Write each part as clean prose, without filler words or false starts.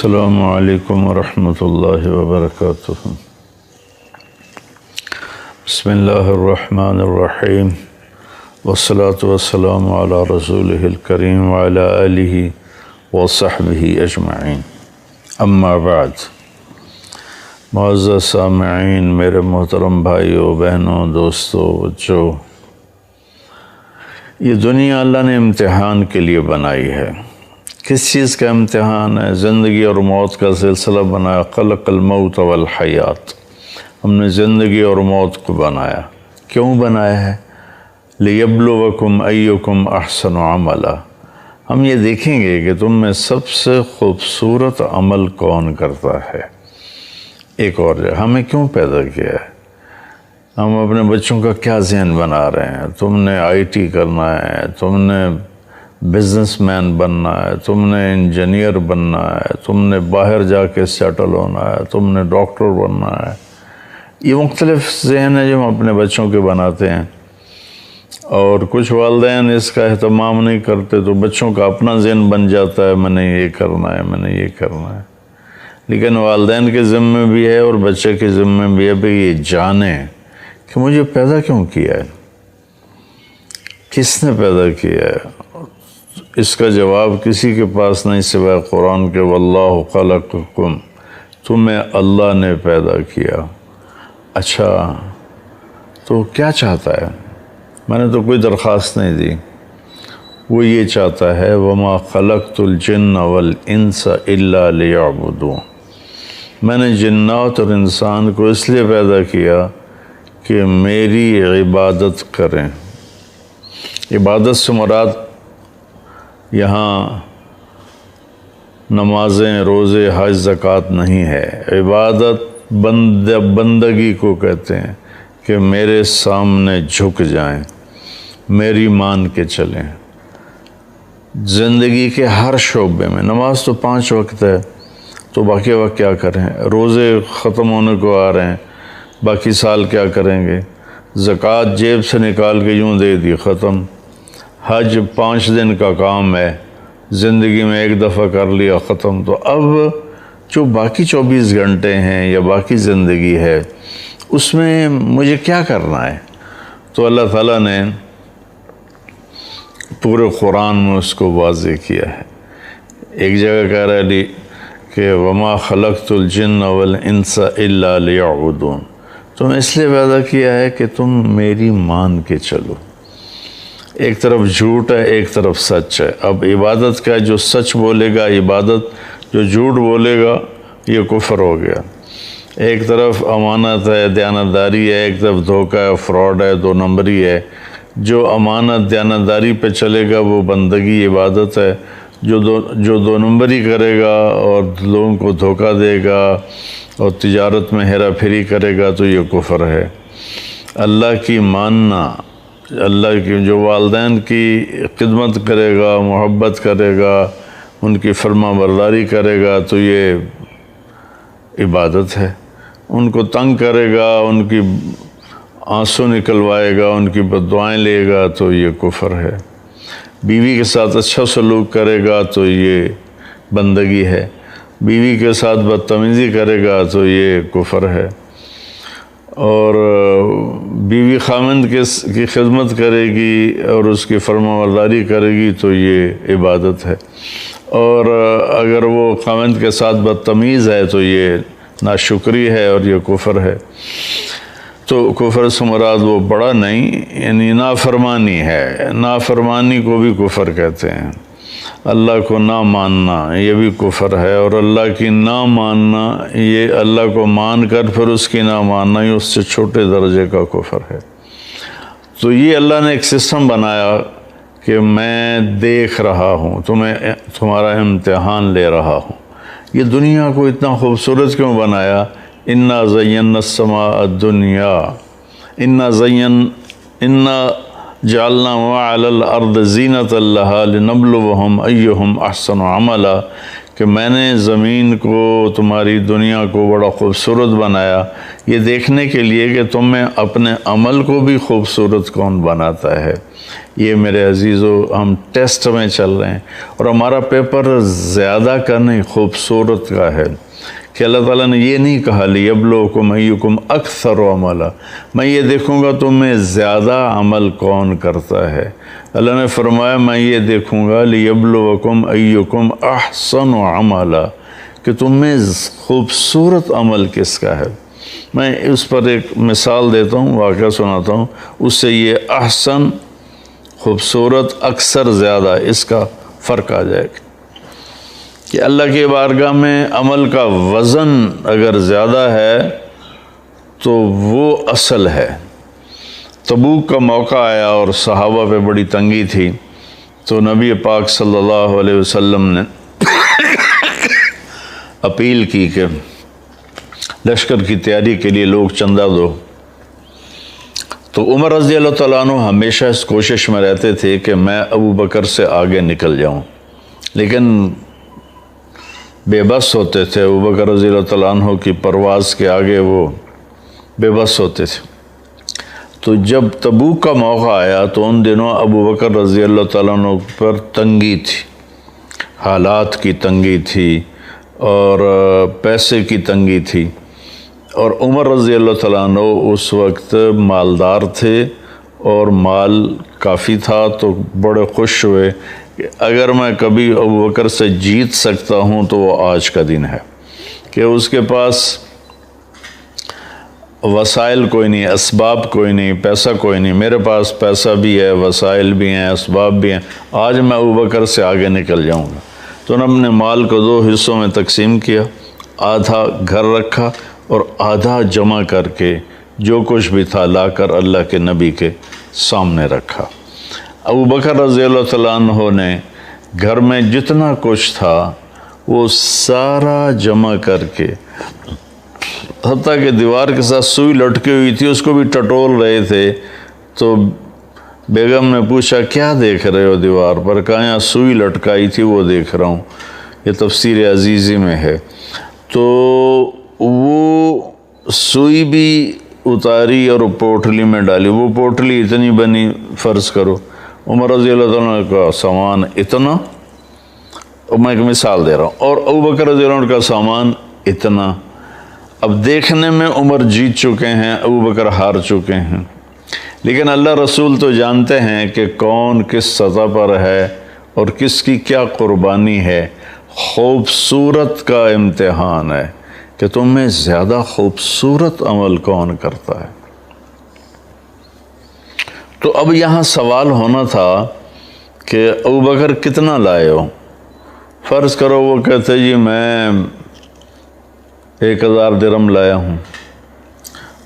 السلام علیکم ورحمۃ اللہ وبرکاتہ۔ بسم اللہ الرحمن الرحیم والصلاة والسلام علی رسولہ الکریم وعلی آلہ وصحبہ اجمعین، اما بعد۔ معزز سامعین، میرے محترم بھائیوں، بہنوں، دوستوں، بچوں، یہ دنیا اللہ نے امتحان کے لیے بنائی ہے۔ کس چیز کا امتحان ہے؟ زندگی اور موت کا سلسلہ بنایا۔ خلق الموت والحیات، ہم نے زندگی اور موت کو بنایا۔ کیوں بنایا ہے؟ لیبلوکم ایکم احسن عملا، ہم یہ دیکھیں گے کہ تم میں سب سے خوبصورت عمل کون کرتا ہے۔ ایک اور جگہ ہمیں کیوں پیدا کیا ہے، ہم اپنے بچوں کا کیا ذہن بنا رہے ہیں؟ تم نے آئی ٹی کرنا ہے، تم نے بزنس مین بننا ہے، تم نے انجینئر بننا ہے، تم نے باہر جا کے سیٹل ہونا ہے، تم نے ڈاکٹر بننا ہے۔ یہ مختلف ذہن ہے جو ہم اپنے بچوں کے بناتے ہیں، اور کچھ والدین اس کا اہتمام نہیں کرتے تو بچوں کا اپنا ذہن بن جاتا ہے، میں نے یہ کرنا ہے، میں نے یہ کرنا ہے۔ لیکن والدین کے ذمے بھی ہے اور بچے کے ذمے بھی ہے کہ یہ جانیں کہ مجھے پیدا کیوں کیا ہے، کس نے پیدا کیا ہے۔ اس کا جواب کسی کے پاس نہیں سوائے قرآن کے، واللہ خلقکم، تمہیں اللہ نے پیدا کیا۔ اچھا تو کیا چاہتا ہے؟ میں نے تو کوئی درخواست نہیں دی، وہ یہ چاہتا ہے وما خلقت الجن والانس الا لیعبدون، میں نے جنات اور انسان کو اس لیے پیدا کیا کہ میری عبادت کریں۔ عبادت سے مراد یہاں نمازیں، روزے، حج، زکوٰۃ نہیں ہے۔ عبادت بندگی کو کہتے ہیں کہ میرے سامنے جھک جائیں، میری مان کے چلیں۔ زندگی کے ہر شعبے میں، نماز تو 5 وقت ہے تو باقی وقت کیا کریں؟ روزے ختم ہونے کو آ رہے ہیں، باقی سال کیا کریں گے؟ زکوٰۃ جیب سے نکال کے یوں دے دی، ختم۔ حج 5 دن کا کام ہے، زندگی میں ایک دفعہ کر لیا، ختم۔ تو اب جو باقی 24 گھنٹے ہیں یا باقی زندگی ہے، اس میں مجھے کیا کرنا ہے؟ تو اللہ تعالیٰ نے پورے قرآن میں اس کو واضح کیا ہے۔ ایک جگہ کہہ رہا ہے کہ وما خلقت الجن والانس الا لیعبدون، تم اس لیے پیدا کیا ہے کہ تم میری مان کے چلو۔ ایک طرف جھوٹ ہے، ایک طرف سچ ہے۔ اب عبادت کا جو سچ بولے گا عبادت، جو جھوٹ بولے گا یہ کفر ہو گیا۔ ایک طرف امانت ہے، دیانتداری ہے، ایک طرف دھوکہ ہے، فراڈ ہے، 2 نمبری ہے۔ جو امانت دیانتداری پہ چلے گا وہ بندگی عبادت ہے، جو 2 نمبری کرے گا اور لوگوں کو دھوکہ دے گا اور تجارت میں ہیرا پھیری کرے گا تو یہ کفر ہے۔ اللہ کی ماننا، اللہ کی جو والدین کی خدمت کرے گا، محبت کرے گا، ان کی فرما برداری کرے گا تو یہ عبادت ہے۔ ان کو تنگ کرے گا، ان کی آنسو نکلوائے گا، ان کی بددعائیں لے گا تو یہ کفر ہے۔ بیوی کے ساتھ اچھا سلوک کرے گا تو یہ بندگی ہے، بیوی کے ساتھ بدتمیزی کرے گا تو یہ کفر ہے۔ اور بیوی خامند کی خدمت کرے گی اور اس کی فرما برداری کرے گی تو یہ عبادت ہے، اور اگر وہ خامند کے ساتھ بدتمیز ہے تو یہ ناشکری ہے اور یہ کفر ہے۔ تو کفر سے مراد وہ بڑا نہیں، یعنی نافرمانی ہے۔ نافرمانی کو بھی کفر کہتے ہیں۔ اللہ کو نہ ماننا یہ بھی کفر ہے، اور اللہ کی نہ ماننا، یہ اللہ کو مان کر پھر اس کی نہ ماننا، یہ اس سے چھوٹے درجے کا کفر ہے۔ تو یہ اللہ نے ایک سسٹم بنایا کہ میں دیکھ رہا ہوں، تمہارا امتحان لے رہا ہوں۔ یہ دنیا کو اتنا خوبصورت کیوں بنایا؟ انا زینا السماء الدنیا، انا جعلنا وعلى الارض زینۃ لها لنبلوہم ایہم احسن عملا، کہ میں نے زمین کو، تمہاری دنیا کو بڑا خوبصورت بنایا یہ دیکھنے کے لیے کہ تم میں اپنے عمل کو بھی خوبصورت کون بناتا ہے۔ یہ میرے عزیزو ہم ٹیسٹ میں چل رہے ہیں، اور ہمارا پیپر زیادہ کا نہیں خوبصورت کا ہے کہ اللہ تعالیٰ نے یہ نہیں کہا لیبلوکم ایکم اکثر عملا، میں یہ دیکھوں گا تم میں زیادہ عمل کون کرتا ہے۔ اللہ نے فرمایا میں یہ دیکھوں گا لیبلوکم ایکم احسن عملا، کہ تم میں خوبصورت عمل کس کا ہے۔ میں اس پر ایک مثال دیتا ہوں، واقعہ سناتا ہوں، اس سے یہ احسن، خوبصورت، اکثر، زیادہ، اس کا فرق آ جائے گا کہ اللہ کی بارگاہ میں عمل کا وزن اگر زیادہ ہے تو وہ اصل ہے۔ تبوک کا موقع آیا اور صحابہ پہ بڑی تنگی تھی، تو نبی پاک صلی اللہ علیہ وسلم نے اپیل کی کہ لشکر کی تیاری کے لیے لوگ چندہ دو۔ تو عمر رضی اللہ تعالیٰ عنہ ہمیشہ اس کوشش میں رہتے تھے کہ میں ابو بکر سے آگے نکل جاؤں، لیکن بے بس ہوتے تھے۔ ابو بکر رضی اللہ تعالیٰ عنہ کی پرواز کے آگے وہ بے بس ہوتے تھے۔ تو جب تبوک کا موقع آیا تو ان دنوں ابو بکر رضی اللہ تعالیٰ عنہ پر تنگی تھی، حالات کی تنگی تھی اور پیسے کی تنگی تھی، اور عمر رضی اللہ تعالیٰ عنہ اس وقت مالدار تھے اور مال کافی تھا، تو بڑے خوش ہوئے کہ اگر میں کبھی ابو بکر سے جیت سکتا ہوں تو وہ آج کا دن ہے، کہ اس کے پاس وسائل کوئی نہیں، اسباب کوئی نہیں، پیسہ کوئی نہیں، میرے پاس پیسہ بھی ہے، وسائل بھی ہیں، اسباب بھی ہیں، آج میں ابو بکر سے آگے نکل جاؤں گا۔ تو انہوں نے مال کو 2 حصوں میں تقسیم کیا، آدھا گھر رکھا اور آدھا جمع کر کے جو کچھ بھی تھا لا کر اللہ کے نبی کے سامنے رکھا۔ ابو بکر رضی اللہ تعالیٰ عنہ نے گھر میں جتنا کچھ تھا وہ سارا جمع کر کے، حتیٰ کہ دیوار کے ساتھ سوئی لٹکی ہوئی تھی اس کو بھی ٹٹول رہے تھے، تو بیگم نے پوچھا کیا دیکھ رہے ہو دیوار پر؟ کہا یہاں سوئی لٹکائی تھی وہ دیکھ رہا ہوں، یہ تفسیر عزیزی میں ہے۔ تو وہ سوئی بھی اتاری اور پوٹلی میں ڈالی، وہ پوٹلی اتنی بنی، فرض کرو عمر رضی اللہ تعالیٰ کا سامان اتنا، میں ایک مثال دے رہا ہوں، اور ابو بکر رضی اللہ عنہ کا سامان اتنا۔ اب دیکھنے میں عمر جیت چکے ہیں، ابو بکر ہار چکے ہیں، لیکن اللہ رسول تو جانتے ہیں کہ کون کس سطح پر ہے اور کس کی کیا قربانی ہے۔ خوبصورت کا امتحان ہے کہ تم میں زیادہ خوبصورت عمل کون کرتا ہے۔ تو اب یہاں سوال ہونا تھا کہ ابو بکر کتنا لائے ہو؟ فرض کرو وہ کہتے جی میں 1000 درہم لایا ہوں،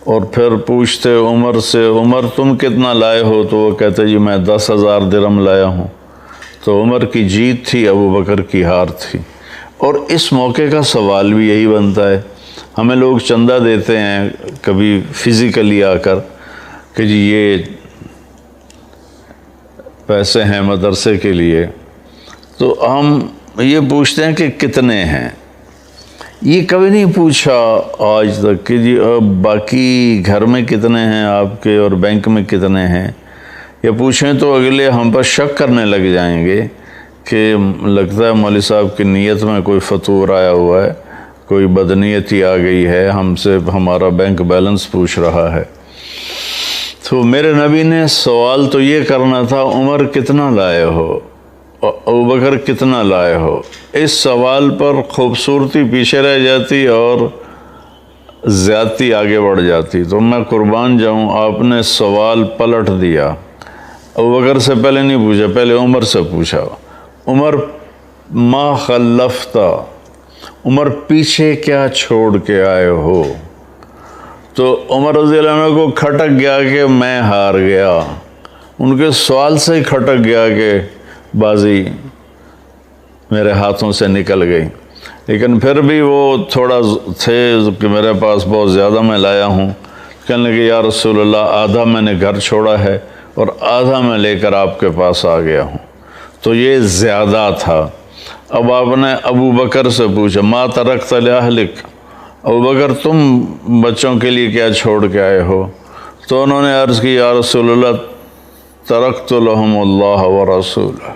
اور پھر پوچھتے عمر سے عمر تم کتنا لائے ہو؟ تو وہ کہتے جی میں 10,000 درہم لایا ہوں۔ تو عمر کی جیت تھی، ابو بکر کی ہار تھی۔ اور اس موقع کا سوال بھی یہی بنتا ہے، ہمیں لوگ چندہ دیتے ہیں کبھی فزیکلی آ کر کہ جی یہ پیسے ہیں مدرسے کے لیے، تو ہم یہ پوچھتے ہیں کہ کتنے ہیں۔ یہ کبھی نہیں پوچھا آج تک کہ جی باقی گھر میں کتنے ہیں آپ کے اور بینک میں کتنے ہیں۔ یہ پوچھیں تو اگلے ہم پر شک کرنے لگ جائیں گے کہ لگتا ہے مولوی صاحب کی نیت میں کوئی فطور آیا ہوا ہے، کوئی بدنیتی آ گئی ہے، ہم سے ہمارا بینک بیلنس پوچھ رہا ہے۔ تو میرے نبی نے سوال تو یہ کرنا تھا عمر کتنا لائے ہو، ابو بکر کتنا لائے ہو۔ اس سوال پر خوبصورتی پیچھے رہ جاتی اور زیادتی آگے بڑھ جاتی۔ تو میں قربان جاؤں، آپ نے سوال پلٹ دیا، ابو بکر سے پہلے نہیں پوچھا، پہلے عمر سے پوچھا۔ عمر ما خلفتا، عمر پیچھے کیا چھوڑ کے آئے ہو؟ تو عمر رضی اللہ عنہ کو کھٹک گیا کہ میں ہار گیا، ان کے سوال سے ہی کھٹک گیا کہ بازی میرے ہاتھوں سے نکل گئی۔ لیکن پھر بھی وہ تھوڑا تھے کہ میرے پاس بہت زیادہ میں لایا ہوں، کہنے لگے یا رسول اللہ آدھا میں نے گھر چھوڑا ہے اور آدھا میں لے کر آپ کے پاس آ گیا ہوں۔ تو یہ زیادہ تھا۔ اب آپ نے ابو بکر سے پوچھا ما ترکت لأہلک، ابو بکر تم بچوں کے لیے کیا چھوڑ کے آئے ہو؟ تو انہوں نے عرض کی یا رسول اللہ ترکت لہم اللہ ورسولہ۔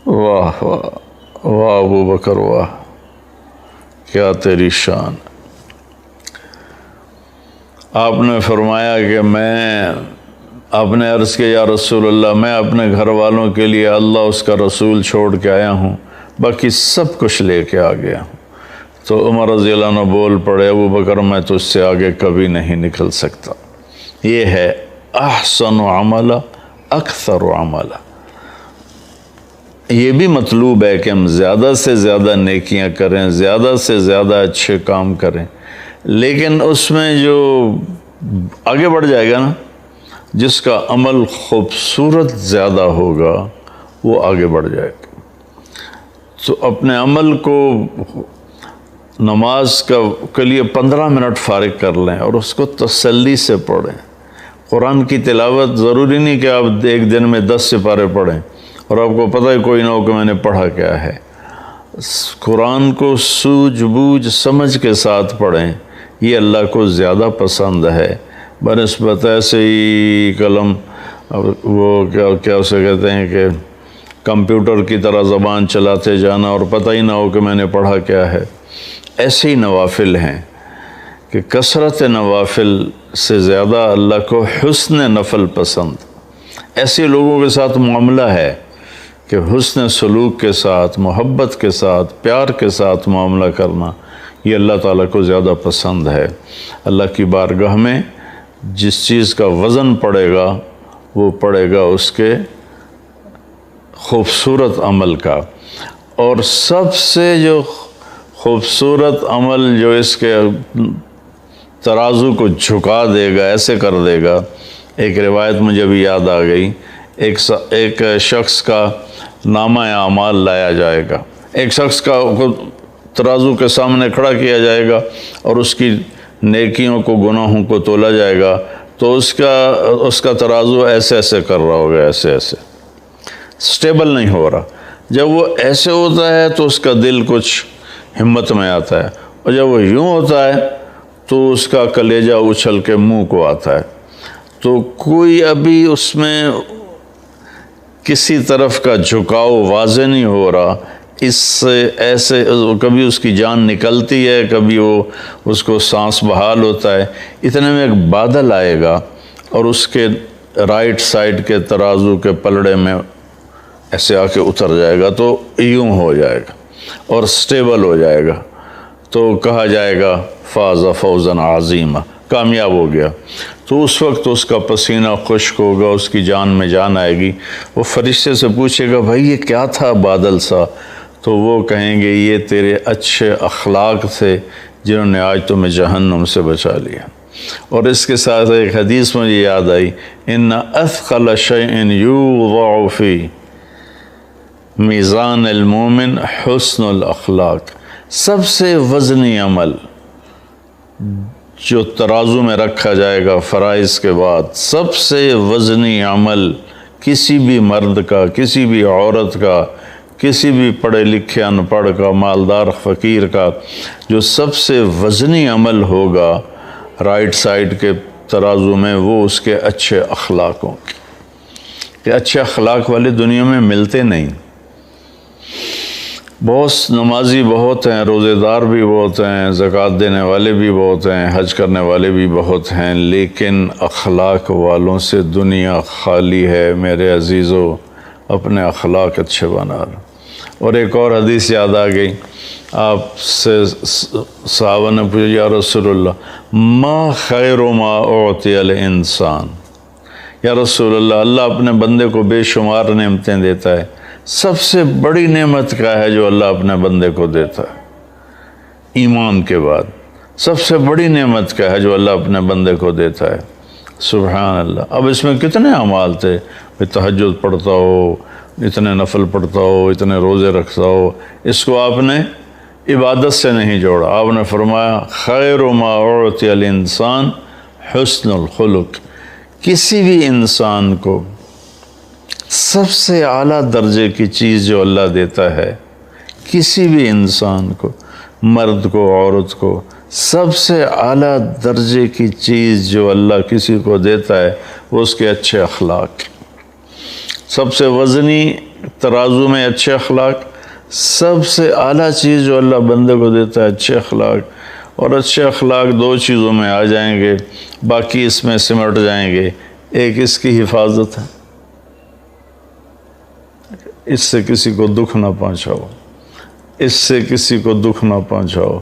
واہ واہ واہ ابو بکر واہ، کیا تیری شان۔ آپ نے فرمایا کہ آپ نے عرض کیا یا رسول اللہ، میں اپنے گھر والوں کے لیے اللہ اس کا رسول چھوڑ کے آیا ہوں، باقی سب کچھ لے کے آ گیا ہوں۔ تو عمر رضی اللہ عنہ بول پڑے ابو بکر میں تو اس سے آگے کبھی نہیں نکل سکتا۔ یہ ہے احسن عملا اکثر عملا۔ یہ بھی مطلوب ہے کہ ہم زیادہ سے زیادہ نیکیاں کریں، زیادہ سے زیادہ اچھے کام کریں، لیکن اس میں جو آگے بڑھ جائے گا نا، جس کا عمل خوبصورت زیادہ ہوگا وہ آگے بڑھ جائے گا۔ تو اپنے عمل کو نماز کے لیے 15 منٹ فارغ کر لیں اور اس کو تسلی سے پڑھیں۔ قرآن کی تلاوت ضروری نہیں کہ آپ ایک دن میں 10 سپارے پڑھیں اور آپ کو پتہ ہی کوئی نہ ہو کہ میں نے پڑھا کیا ہے۔ قرآن کو سوجھ بوجھ سمجھ کے ساتھ پڑھیں، یہ اللہ کو زیادہ پسند ہے بنسبت ایسے ہی قلم وہ کیا اسے کہتے ہیں کہ کمپیوٹر کی طرح زبان چلاتے جانا اور پتہ ہی نہ ہو کہ میں نے پڑھا کیا ہے۔ ایسے ہی نوافل ہیں کہ کثرت نوافل سے زیادہ اللہ کو حسن نفل پسند۔ ایسے لوگوں کے ساتھ معاملہ ہے کہ حسن سلوک کے ساتھ، محبت کے ساتھ، پیار کے ساتھ معاملہ کرنا، یہ اللہ تعالیٰ کو زیادہ پسند ہے۔ اللہ کی بارگاہ میں جس چیز کا وزن پڑے گا وہ پڑے گا اس کے خوبصورت عمل کا۔ اور سب سے جو خوبصورت عمل جو اس کے ترازو کو جھکا دے گا، ایسے کر دے گا، ایک روایت مجھے بھی یاد آ گئی، ایک شخص کا نامہ اعمال لایا جائے گا، ایک شخص کا ترازو کے سامنے کھڑا کیا جائے گا اور اس کی نیکیوں کو گناہوں کو تولا جائے گا، تو اس کا ترازو ایسے ایسے کر رہا ہوگا، ایسے ایسے سٹیبل نہیں ہو رہا۔ جب وہ ایسے ہوتا ہے تو اس کا دل کچھ ہمت میں آتا ہے، اور جب وہ یوں ہوتا ہے تو اس کا کلیجہ اچھل کے منہ کو آتا ہے۔ تو کوئی ابھی اس میں کسی طرف کا جھکاؤ واضح نہیں ہو رہا، اس سے ایسے کبھی اس کی جان نکلتی ہے، کبھی وہ اس کو سانس بحال ہوتا ہے، اتنے میں ایک بادل آئے گا اور اس کے رائٹ سائڈ کے ترازو کے پلڑے میں ایسے آ کے اتر جائے گا، تو یوں ہو جائے گا اور سٹیبل ہو جائے گا، تو کہا جائے گا فاز فوزا عظیما، کامیاب ہو گیا۔ تو اس وقت اس کا پسینہ خشک ہوگا، اس کی جان میں جان آئے گی۔ وہ فرشتے سے پوچھے گا بھائی یہ کیا تھا بادل سا؟ تو وہ کہیں گے یہ تیرے اچھے اخلاق تھے جنہوں نے آج تمہیں جہنم سے بچا لیا۔ اور اس کے ساتھ ایک حدیث مجھے یاد آئی، ان اثقل شیء یوضع فی میزان المومن حسن الاخلاق، سب سے وزنی عمل جو ترازو میں رکھا جائے گا فرائض کے بعد، سب سے وزنی عمل کسی بھی مرد کا، کسی بھی عورت کا، کسی بھی پڑھے لکھے ان پڑھ کا، مالدار فقیر کا، جو سب سے وزنی عمل ہوگا رائٹ سائڈ کے ترازو میں، وہ اس کے اچھے اخلاق ہوں گے۔ کہ اچھے اخلاق والے دنیا میں ملتے نہیں۔ بہت نمازی بہت ہیں، روزے دار بھی بہت ہیں، زکوٰۃ دینے والے بھی بہت ہیں، حج کرنے والے بھی بہت ہیں، لیکن اخلاق والوں سے دنیا خالی ہے۔ میرے عزیزو، اپنے اخلاق اچھے بنا لو۔ اور ایک اور حدیث یاد آ گئی، آپ سے صحابہ نے پوچھا یا رسول اللہ ما خیر ما اعطی الانسان، یا رسول اللہ، اللہ اپنے بندے کو بے شمار نعمتیں دیتا ہے، سب سے بڑی نعمت کیا ہے جو اللہ اپنے بندے کو دیتا ہے؟ ایمان کے بعد سب سے بڑی نعمت کیا ہے جو اللہ اپنے بندے کو دیتا ہے؟ سبحان اللہ۔ اب اس میں کتنے اعمال تھے، تہجد پڑھتا ہو، اتنے نفل پڑھتا ہو، اتنے روزے رکھتا ہو، اس کو آپ نے عبادت سے نہیں جوڑا۔ آپ نے فرمایا خیر ما اعطی الانسان حسن الخلق، کسی بھی انسان کو سب سے اعلیٰ درجے کی چیز جو اللہ دیتا ہے، کسی بھی انسان کو، مرد کو، عورت کو، سب سے اعلیٰ درجے کی چیز جو اللہ کسی کو دیتا ہے وہ اس کے اچھے اخلاق. سب سے وزنی ترازو میں اچھے اخلاق. سب سے اعلیٰ چیز جو اللہ بندے کو دیتا ہے اچھے اخلاق. اور اچھے اخلاق دو چیزوں میں آ جائیں گے، باقی اس میں سمٹ جائیں گے. ایک اس کی حفاظت ہے، اس سے کسی کو دکھ نہ پہنچاؤ، اس سے کسی کو دکھ نہ پہنچاؤ،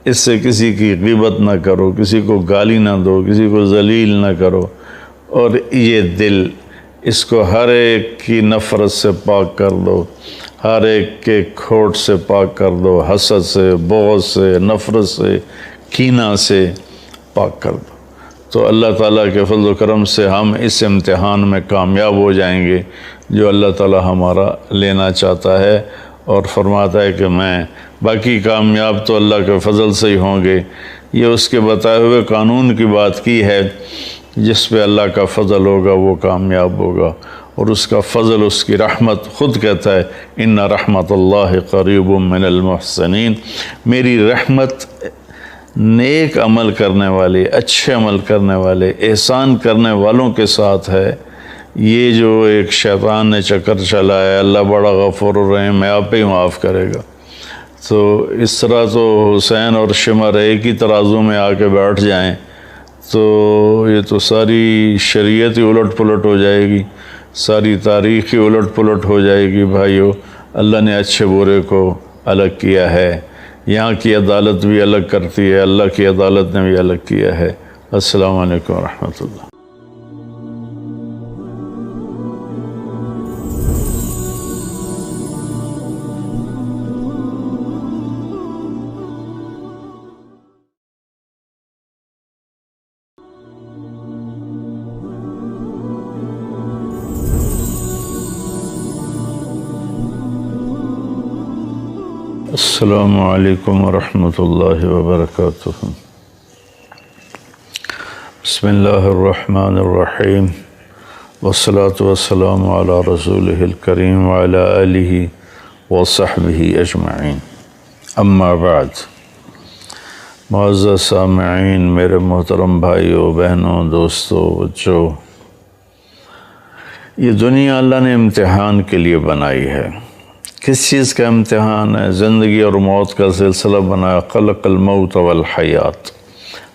اس سے کسی کی غیبت نہ کرو، کسی کو گالی نہ دو، کسی کو ذلیل نہ کرو. اور یہ دل، اس کو ہر ایک کی نفرت سے پاک کر دو، ہر ایک کے کھوٹ سے پاک کر دو، حسد سے، بغض سے، نفرت سے، کینہ سے پاک کر دو. تو اللہ تعالیٰ کے فضل و کرم سے ہم اس امتحان میں کامیاب ہو جائیں گے جو اللہ تعالیٰ ہمارا لینا چاہتا ہے، اور فرماتا ہے کہ میں باقی کامیاب تو اللہ کے فضل سے ہی ہوں گے. یہ اس کے بتائے ہوئے قانون کی بات کی ہے، جس پہ اللہ کا فضل ہوگا وہ کامیاب ہوگا. اور اس کا فضل، اس کی رحمت، خود کہتا ہے ان رحمت اللہ قریب من المحسنین. میری رحمت نیک عمل کرنے والے، اچھے عمل کرنے والے، احسان کرنے والوں کے ساتھ ہے. یہ جو ایک شیطان نے چکر چلایا اللہ بڑا غفور الرحیم میں آپ ہی معاف کرے گا، تو اس طرح تو حسین اور شمر ایک ہی ترازو میں آ کے بیٹھ جائیں تو یہ تو ساری شریعت ہی الٹ پلٹ ہو جائے گی، ساری تاریخ ہی الٹ پلٹ ہو جائے گی. بھائیو، اللہ نے اچھے برے کو الگ کیا ہے. یہاں کی عدالت بھی الگ کرتی ہے، اللہ کی عدالت نے بھی الگ کیا ہے. السلام علیکم ورحمۃ اللہ. السلام علیکم ورحمۃ اللہ وبرکاتہ. بسم اللہ الرحمن الرحیم، والصلاة والسلام علی رسولہ الکریم وعلی آلہ وصحبہ اجمعین. اما بعد، معزز سامعین، میرے محترم بھائیوں، بہنوں، دوستوں، بچوں، یہ دنیا اللہ نے امتحان کے لیے بنائی ہے. کس چیز کا امتحان ہے؟ زندگی اور موت کا سلسلہ بنایا. خلق الموت والحیات،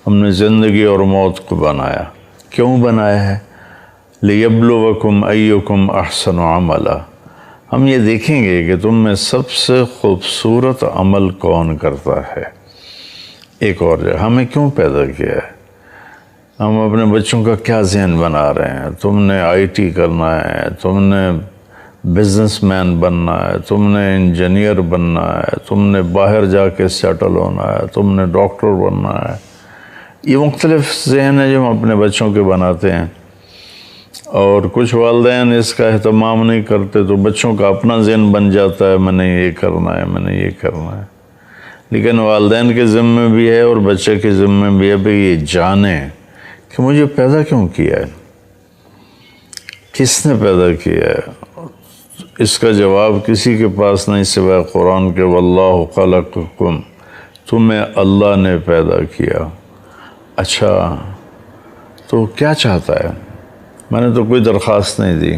ہم نے زندگی اور موت کو بنایا. کیوں بنایا ہے؟ لیبلوکم ایکم احسن عملا. ہم یہ دیکھیں گے کہ تم میں سب سے خوبصورت عمل کون کرتا ہے. ایک اور جگہ ہمیں کیوں پیدا کیا ہے؟ ہم اپنے بچوں کا کیا ذہن بنا رہے ہیں؟ تم نے آئی ٹی کرنا ہے، تم نے بزنس مین بننا ہے، تم نے انجینئر بننا ہے، تم نے باہر جا کے سیٹل ہونا ہے، تم نے ڈاکٹر بننا ہے. یہ مختلف ذہن ہے جو ہم اپنے بچوں کے بناتے ہیں، اور کچھ والدین اس کا اہتمام نہیں کرتے تو بچوں کا اپنا ذہن بن جاتا ہے میں نے یہ کرنا ہے، میں نے یہ کرنا ہے. لیکن والدین کے ذمہ بھی ہے اور بچے کے ذمہ بھی ہے کہ یہ جانے کہ مجھے پیدا کیوں کیا ہے، کس نے پیدا کیا ہے. اس کا جواب کسی کے پاس نہیں سوائے قرآن کے. واللہ خلقکم، تمہیں اللہ نے پیدا کیا. اچھا، تو کیا چاہتا ہے؟ میں نے تو کوئی درخواست نہیں دی.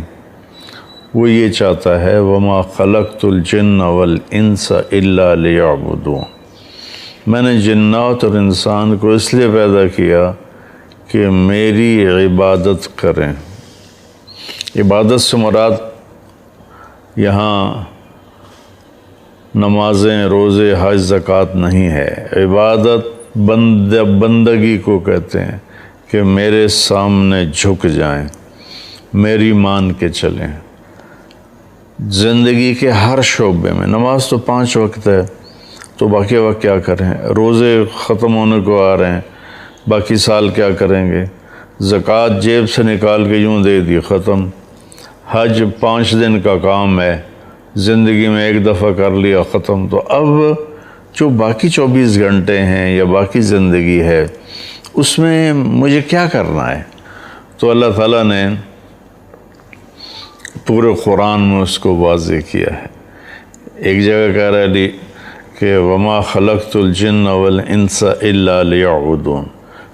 وہ یہ چاہتا ہے وما خلقت الجن والانس الا لیعبدون. میں نے جنات اور انسان کو اس لیے پیدا کیا کہ میری عبادت کریں. عبادت سے مراد یہاں نمازیں، روزے، حج، زکوٰۃ نہیں ہے. عبادت بندگی کو کہتے ہیں کہ میرے سامنے جھک جائیں، میری مان کے چلیں. زندگی کے ہر شعبے میں، نماز تو 5 وقت ہے تو باقی وقت کیا کریں؟ روزے ختم ہونے کو آ رہے ہیں، باقی سال کیا کریں گے؟ زکوٰۃ جیب سے نکال کے یوں دے دی، ختم. حج 5 دن کا کام ہے، زندگی میں 1 دفعہ کر لیا، ختم. تو اب جو باقی 24 گھنٹے ہیں یا باقی زندگی ہے اس میں مجھے کیا کرنا ہے؟ تو اللہ تعالیٰ نے پورے قرآن میں اس کو واضح کیا ہے. ایک جگہ کہہ رہا ہے کہ وما خلقت الجن والانس الا لیعبدون،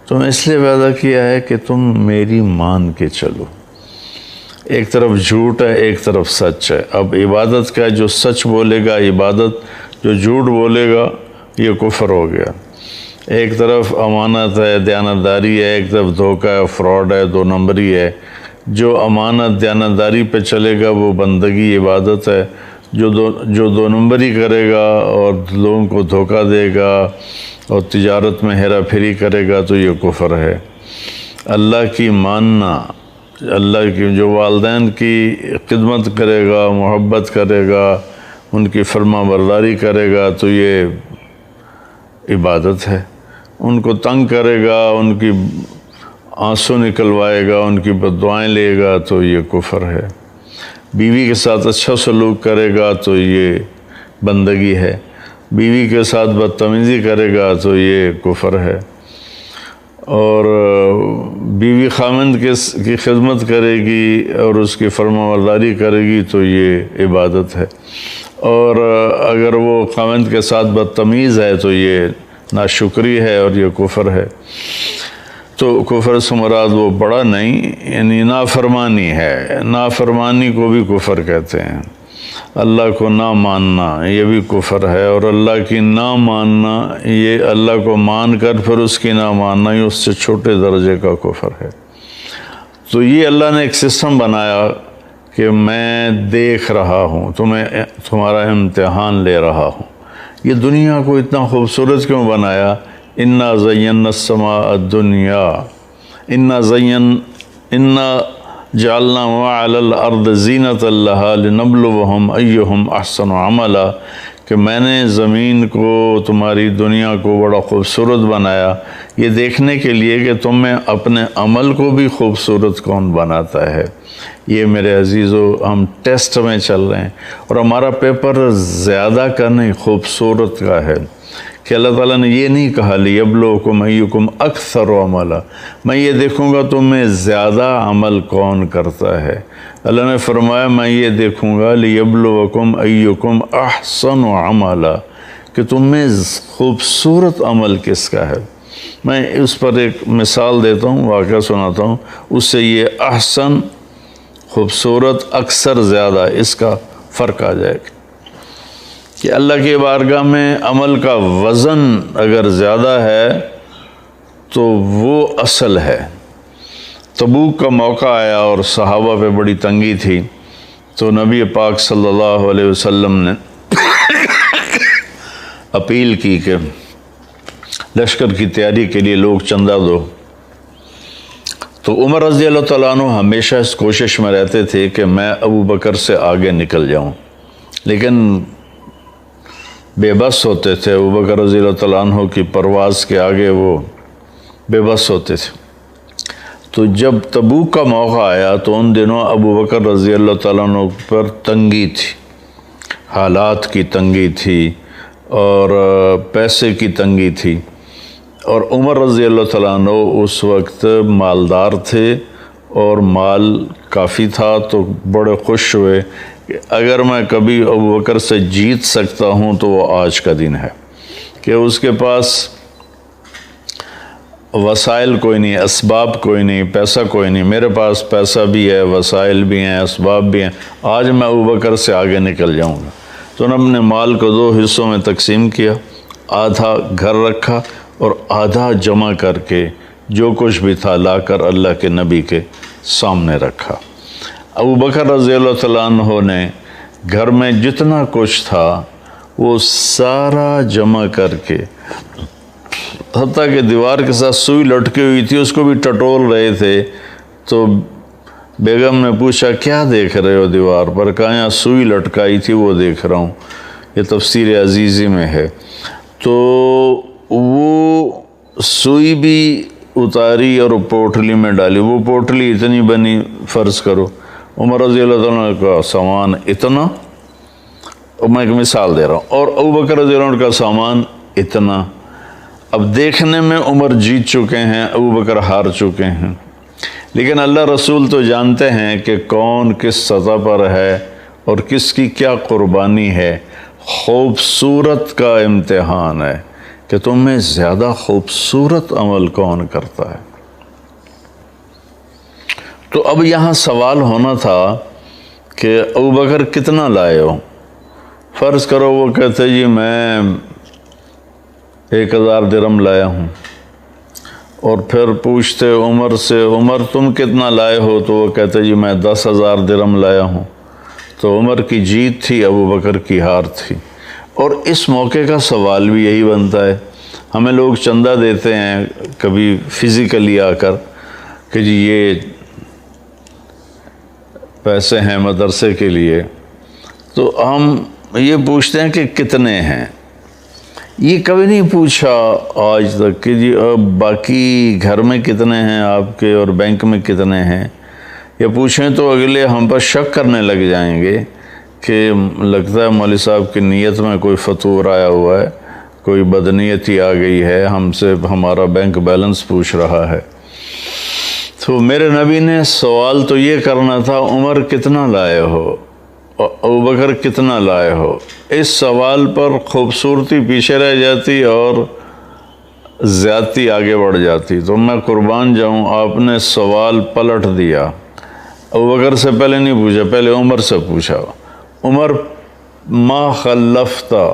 تم اس لیے پیدا کیا ہے کہ تم میری مان کے چلو۔ ایک طرف جھوٹ ہے، ایک طرف سچ ہے۔ اب عبادت کا جو سچ بولے گا عبادت، جو جھوٹ بولے گا یہ کفر ہو گیا۔ ایک طرف امانت ہے، دیانتداری ہے، ایک طرف دھوکہ ہے، فراڈ ہے، دو نمبری ہے۔ جو امانت دیانتداری پہ چلے گا وہ بندگی عبادت ہے، جو دو نمبری کرے گا اور لوگوں کو دھوکہ دے گا اور تجارت میں ہیرا پھیری کرے گا تو یہ کفر ہے۔ اللہ کی ماننا، اللہ کی جو والدین کی خدمت کرے گا، محبت کرے گا، ان کی فرما برداری کرے گا تو یہ عبادت ہے۔ ان کو تنگ کرے گا، ان کی آنسو نکلوائے گا، ان کی بددعائیں لے گا تو یہ کفر ہے۔ بیوی کے ساتھ اچھا سلوک کرے گا تو یہ بندگی ہے، بیوی کے ساتھ بدتمیزی کرے گا تو یہ کفر ہے۔ اور بیوی خامند کی خدمت کرے گی اور اس کی فرما برداری کرے گی تو یہ عبادت ہے، اور اگر وہ خامند کے ساتھ بدتمیز ہے تو یہ ناشکری ہے اور یہ کفر ہے۔ تو کفر سے مراد وہ بڑا نہیں، یعنی نافرمانی ہے۔ نافرمانی کو بھی کفر کہتے ہیں۔ اللہ کو نہ ماننا یہ بھی کفر ہے، اور اللہ کی نہ ماننا، یہ اللہ کو مان کر پھر اس کی نہ ماننا، یہ اس سے چھوٹے درجے کا کفر ہے۔ تو یہ اللہ نے ایک سسٹم بنایا کہ میں دیکھ رہا ہوں، تمہارا امتحان لے رہا ہوں۔ یہ دنیا کو اتنا خوبصورت کیوں بنایا؟ انا زینا السماء الدنیا انا جعلنا ما علی الارض زینۃ لہا لنبلوہم ایہم احسن عملا، کہ میں نے زمین کو، تمہاری دنیا کو بڑا خوبصورت بنایا یہ دیکھنے کے لیے کہ تم میں اپنے عمل کو بھی خوبصورت کون بناتا ہے۔ یہ میرے عزیزو ہم ٹیسٹ میں چل رہے ہیں، اور ہمارا پیپر زیادہ کا نہیں خوبصورت کا ہے، کہ اللہ تعالیٰ نے یہ نہیں کہا لیبلوکم ایکم اکثر عملا، میں یہ دیکھوں گا تم میں زیادہ عمل کون کرتا ہے۔ اللہ نے فرمایا میں یہ دیکھوں گا لیبلوکم ایکم احسن عملا، کہ تم میں خوبصورت عمل کس کا ہے۔ میں اس پر ایک مثال دیتا ہوں، واقعہ سناتا ہوں، اس سے یہ احسن، خوبصورت، اکثر، زیادہ، اس کا فرق آ جائے گا کہ اللہ کی بارگاہ میں عمل کا وزن اگر زیادہ ہے تو وہ اصل ہے۔ تبوک کا موقع آیا اور صحابہ پہ بڑی تنگی تھی، تو نبی پاک صلی اللہ علیہ وسلم نے اپیل کی کہ لشکر کی تیاری کے لیے لوگ چندہ دو۔ تو عمر رضی اللہ تعالیٰ عنہ ہمیشہ اس کوشش میں رہتے تھے کہ میں ابو بکر سے آگے نکل جاؤں، لیکن بے بس ہوتے تھے۔ ابو بکر رضی اللہ تعالیٰ عنہ کی پرواز کے آگے وہ بے بس ہوتے تھے۔ تو جب تبوک کا موقع آیا تو ان دنوں ابو بکر رضی اللہ تعالیٰ عنہ پر تنگی تھی، حالات کی تنگی تھی اور پیسے کی تنگی تھی، اور عمر رضی اللہ تعالیٰ عنہ اس وقت مالدار تھے اور مال کافی تھا، تو بڑے خوش ہوئے کہ اگر میں کبھی ابو بکر سے جیت سکتا ہوں تو وہ آج کا دن ہے، کہ اس کے پاس وسائل کوئی نہیں، اسباب کوئی نہیں، پیسہ کوئی نہیں، میرے پاس پیسہ بھی ہے، وسائل بھی ہیں، اسباب بھی ہیں، آج میں ابو بکر سے آگے نکل جاؤں گا۔ تو انہوں نے اپنے مال کو 2 حصوں میں تقسیم کیا، آدھا گھر رکھا اور آدھا جمع کر کے جو کچھ بھی تھا لا کر اللہ کے نبی کے سامنے رکھا۔ ابو بکر رضی اللہ تعالیٰ عنہ نے گھر میں جتنا کچھ تھا وہ سارا جمع کر کے، حتیٰ کہ دیوار کے ساتھ سوئی لٹکی ہوئی تھی اس کو بھی ٹٹول رہے تھے، تو بیگم نے پوچھا کیا دیکھ رہے ہو دیوار پر؟ کہا یہاں سوئی لٹکائی تھی وہ دیکھ رہا ہوں، یہ تفسیر عزیزی میں ہے۔ تو وہ سوئی بھی اتاری اور پوٹلی میں ڈالی، وہ پوٹلی اتنی بنی، فرض کرو عمر رضی اللہ عنہ کا سامان اتنا، میں ایک مثال دے رہا ہوں، اور ابو بکر رضی اللہ عنہ کا سامان اتنا۔ اب دیکھنے میں عمر جیت چکے ہیں، ابو بکر ہار چکے ہیں، لیکن اللہ رسول تو جانتے ہیں کہ کون کس سطح پر ہے اور کس کی کیا قربانی ہے۔ خوبصورت کا امتحان ہے کہ تم میں زیادہ خوبصورت عمل کون کرتا ہے۔ تو اب یہاں سوال ہونا تھا کہ ابوبکر کتنا لائے ہو؟ فرض کرو وہ کہتے جی میں 1000 درہم لایا ہوں، اور پھر پوچھتے عمر سے عمر تم کتنا لائے ہو؟ تو وہ کہتے جی میں 10,000 درہم لایا ہوں۔ تو عمر کی جیت تھی، ابوبکر کی ہار تھی۔ اور اس موقع کا سوال بھی یہی بنتا ہے، ہمیں لوگ چندہ دیتے ہیں کبھی فزیکلی آ کر کہ جی یہ پیسے ہیں مدرسے کے لیے، تو ہم یہ پوچھتے ہیں کہ کتنے ہیں۔ یہ کبھی نہیں پوچھا آج تک کہ جی باقی گھر میں کتنے ہیں آپ کے اور بینک میں کتنے ہیں، یا پوچھیں تو اگلے ہم پر شک کرنے لگ جائیں گے کہ لگتا ہے مولوی صاحب کی نیت میں کوئی فتور آیا ہوا ہے، کوئی بدنیتی آ گئی ہے، ہم سے ہمارا بینک بیلنس پوچھ رہا ہے۔ تو میرے نبی نے سوال تو یہ کرنا تھا عمر کتنا لائے ہو، ابوبکر کتنا لائے ہو۔ اس سوال پر خوبصورتی پیچھے رہ جاتی اور زیادتی آگے بڑھ جاتی۔ تو میں قربان جاؤں، آپ نے سوال پلٹ دیا، ابوبکر سے پہلے نہیں پوچھا، پہلے عمر سے پوچھا۔ عمر ما خلفتا،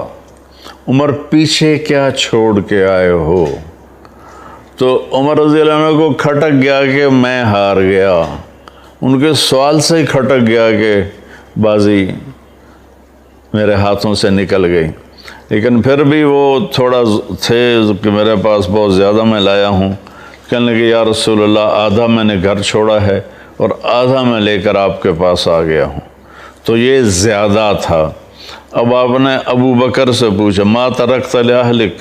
عمر پیچھے کیا چھوڑ کے آئے ہو؟ تو عمر رضی اللہ عنہ کو کھٹک گیا کہ میں ہار گیا، ان کے سوال سے ہی کھٹک گیا کہ بازی میرے ہاتھوں سے نکل گئی۔ لیکن پھر بھی وہ تھوڑا تھے کہ میرے پاس بہت زیادہ میں لایا ہوں، کہنے لگے یا رسول اللہ آدھا میں نے گھر چھوڑا ہے اور آدھا میں لے کر آپ کے پاس آ گیا ہوں۔ تو یہ زیادہ تھا۔ اب آپ نے ابوبکر سے پوچھا ما ترکت لأہلک،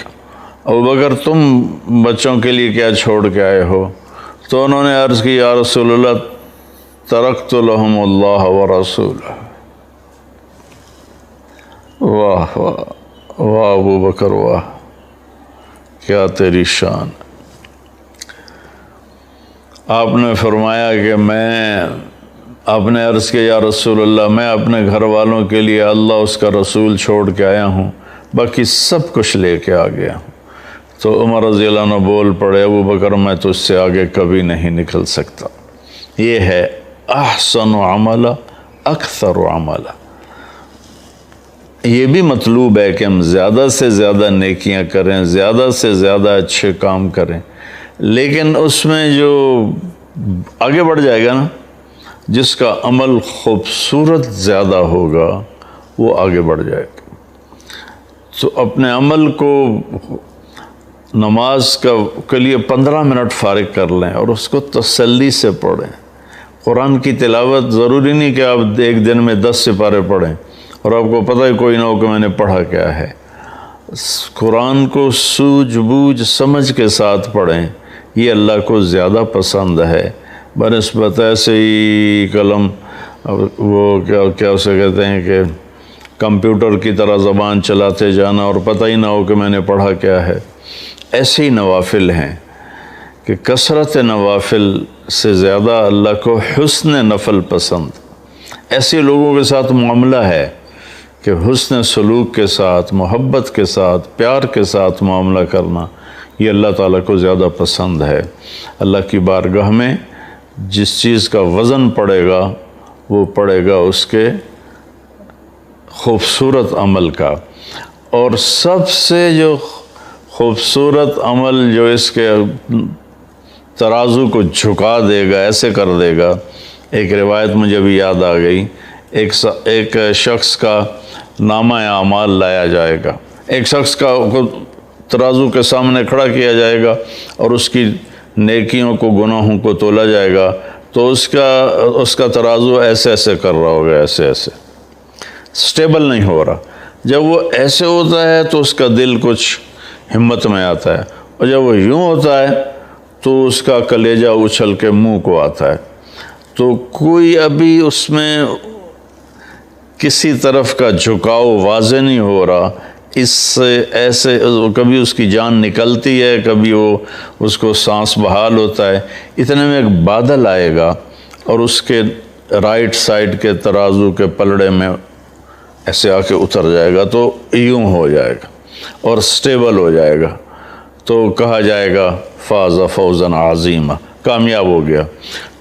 ابوبکر تم بچوں کے لیے کیا چھوڑ کے آئے ہو؟ تو انہوں نے عرض کی یا رسول اللہ ترکت لہم اللہ ورسولہ۔ واہ واہ واہ ابوبکر واہ، کیا تیری شان۔ آپ نے فرمایا کہ آپ نے عرض کیا یا رسول اللہ میں اپنے گھر والوں کے لیے اللہ اس کا رسول چھوڑ کے آیا ہوں، باقی سب کچھ لے کے آ گیا ہوں۔ تو عمر رضی اللہ عنہ بول پڑے ابوبکر میں تو اس سے آگے کبھی نہیں نکل سکتا۔ یہ ہے احسن عمل اکثر عمل۔ یہ بھی مطلوب ہے کہ ہم زیادہ سے زیادہ نیکیاں کریں، زیادہ سے زیادہ اچھے کام کریں، لیکن اس میں جو آگے بڑھ جائے گا نا، جس کا عمل خوبصورت زیادہ ہوگا وہ آگے بڑھ جائے گا۔ تو اپنے عمل کو نماز کے لیے 15 منٹ فارغ کر لیں اور اس کو تسلی سے پڑھیں۔ قرآن کی تلاوت ضروری نہیں کہ آپ ایک دن میں 10 سپارے پڑھیں اور آپ کو پتہ ہی کوئی نہ ہو کہ میں نے پڑھا کیا ہے۔ قرآن کو سوجھ بوجھ سمجھ کے ساتھ پڑھیں، یہ اللہ کو زیادہ پسند ہے بنسبت ایسے ہی قلم وہ کیا اسے کہتے ہیں کہ کمپیوٹر کی طرح زبان چلاتے جانا اور پتہ ہی نہ ہو کہ میں نے پڑھا کیا ہے۔ ایسے ہی نوافل ہیں کہ کثرت نوافل سے زیادہ اللہ کو حسن نفل پسند۔ ایسے لوگوں کے ساتھ معاملہ ہے کہ حسن سلوک کے ساتھ، محبت کے ساتھ، پیار کے ساتھ معاملہ کرنا یہ اللہ تعالیٰ کو زیادہ پسند ہے۔ اللہ کی بارگاہ میں جس چیز کا وزن پڑے گا وہ پڑے گا اس کے خوبصورت عمل کا۔ اور سب سے جو خوبصورت عمل جو اس کے ترازو کو جھکا دے گا، ایسے کر دے گا، ایک روایت مجھے بھی یاد آ گئی، ایک شخص کا نامہ اعمال لایا جائے گا، ایک شخص کا ترازو کے سامنے کھڑا کیا جائے گا اور اس کی نیکیوں کو گناہوں کو تولا جائے گا، تو اس کا ترازو ایسے ایسے کر رہا ہوگا، ایسے ایسے سٹیبل نہیں ہو رہا۔ جب وہ ایسے ہوتا ہے تو اس کا دل کچھ ہمت میں آتا ہے، اور جب وہ یوں ہوتا ہے تو اس کا کلیجہ اچھل کے منہ کو آتا ہے۔ تو کوئی ابھی اس میں کسی طرف کا جھکاؤ واضح نہیں ہو رہا، اس سے ایسے کبھی اس کی جان نکلتی ہے، کبھی وہ اس کو سانس بحال ہوتا ہے۔ اتنے میں ایک بادل آئے گا اور اس کے رائٹ سائڈ کے ترازو کے پلڑے میں ایسے آ کے اتر جائے گا تو یوں ہو جائے گا اور سٹیبل ہو جائے گا، تو کہا جائے گا فاز فوزن عظیمہ، کامیاب ہو گیا۔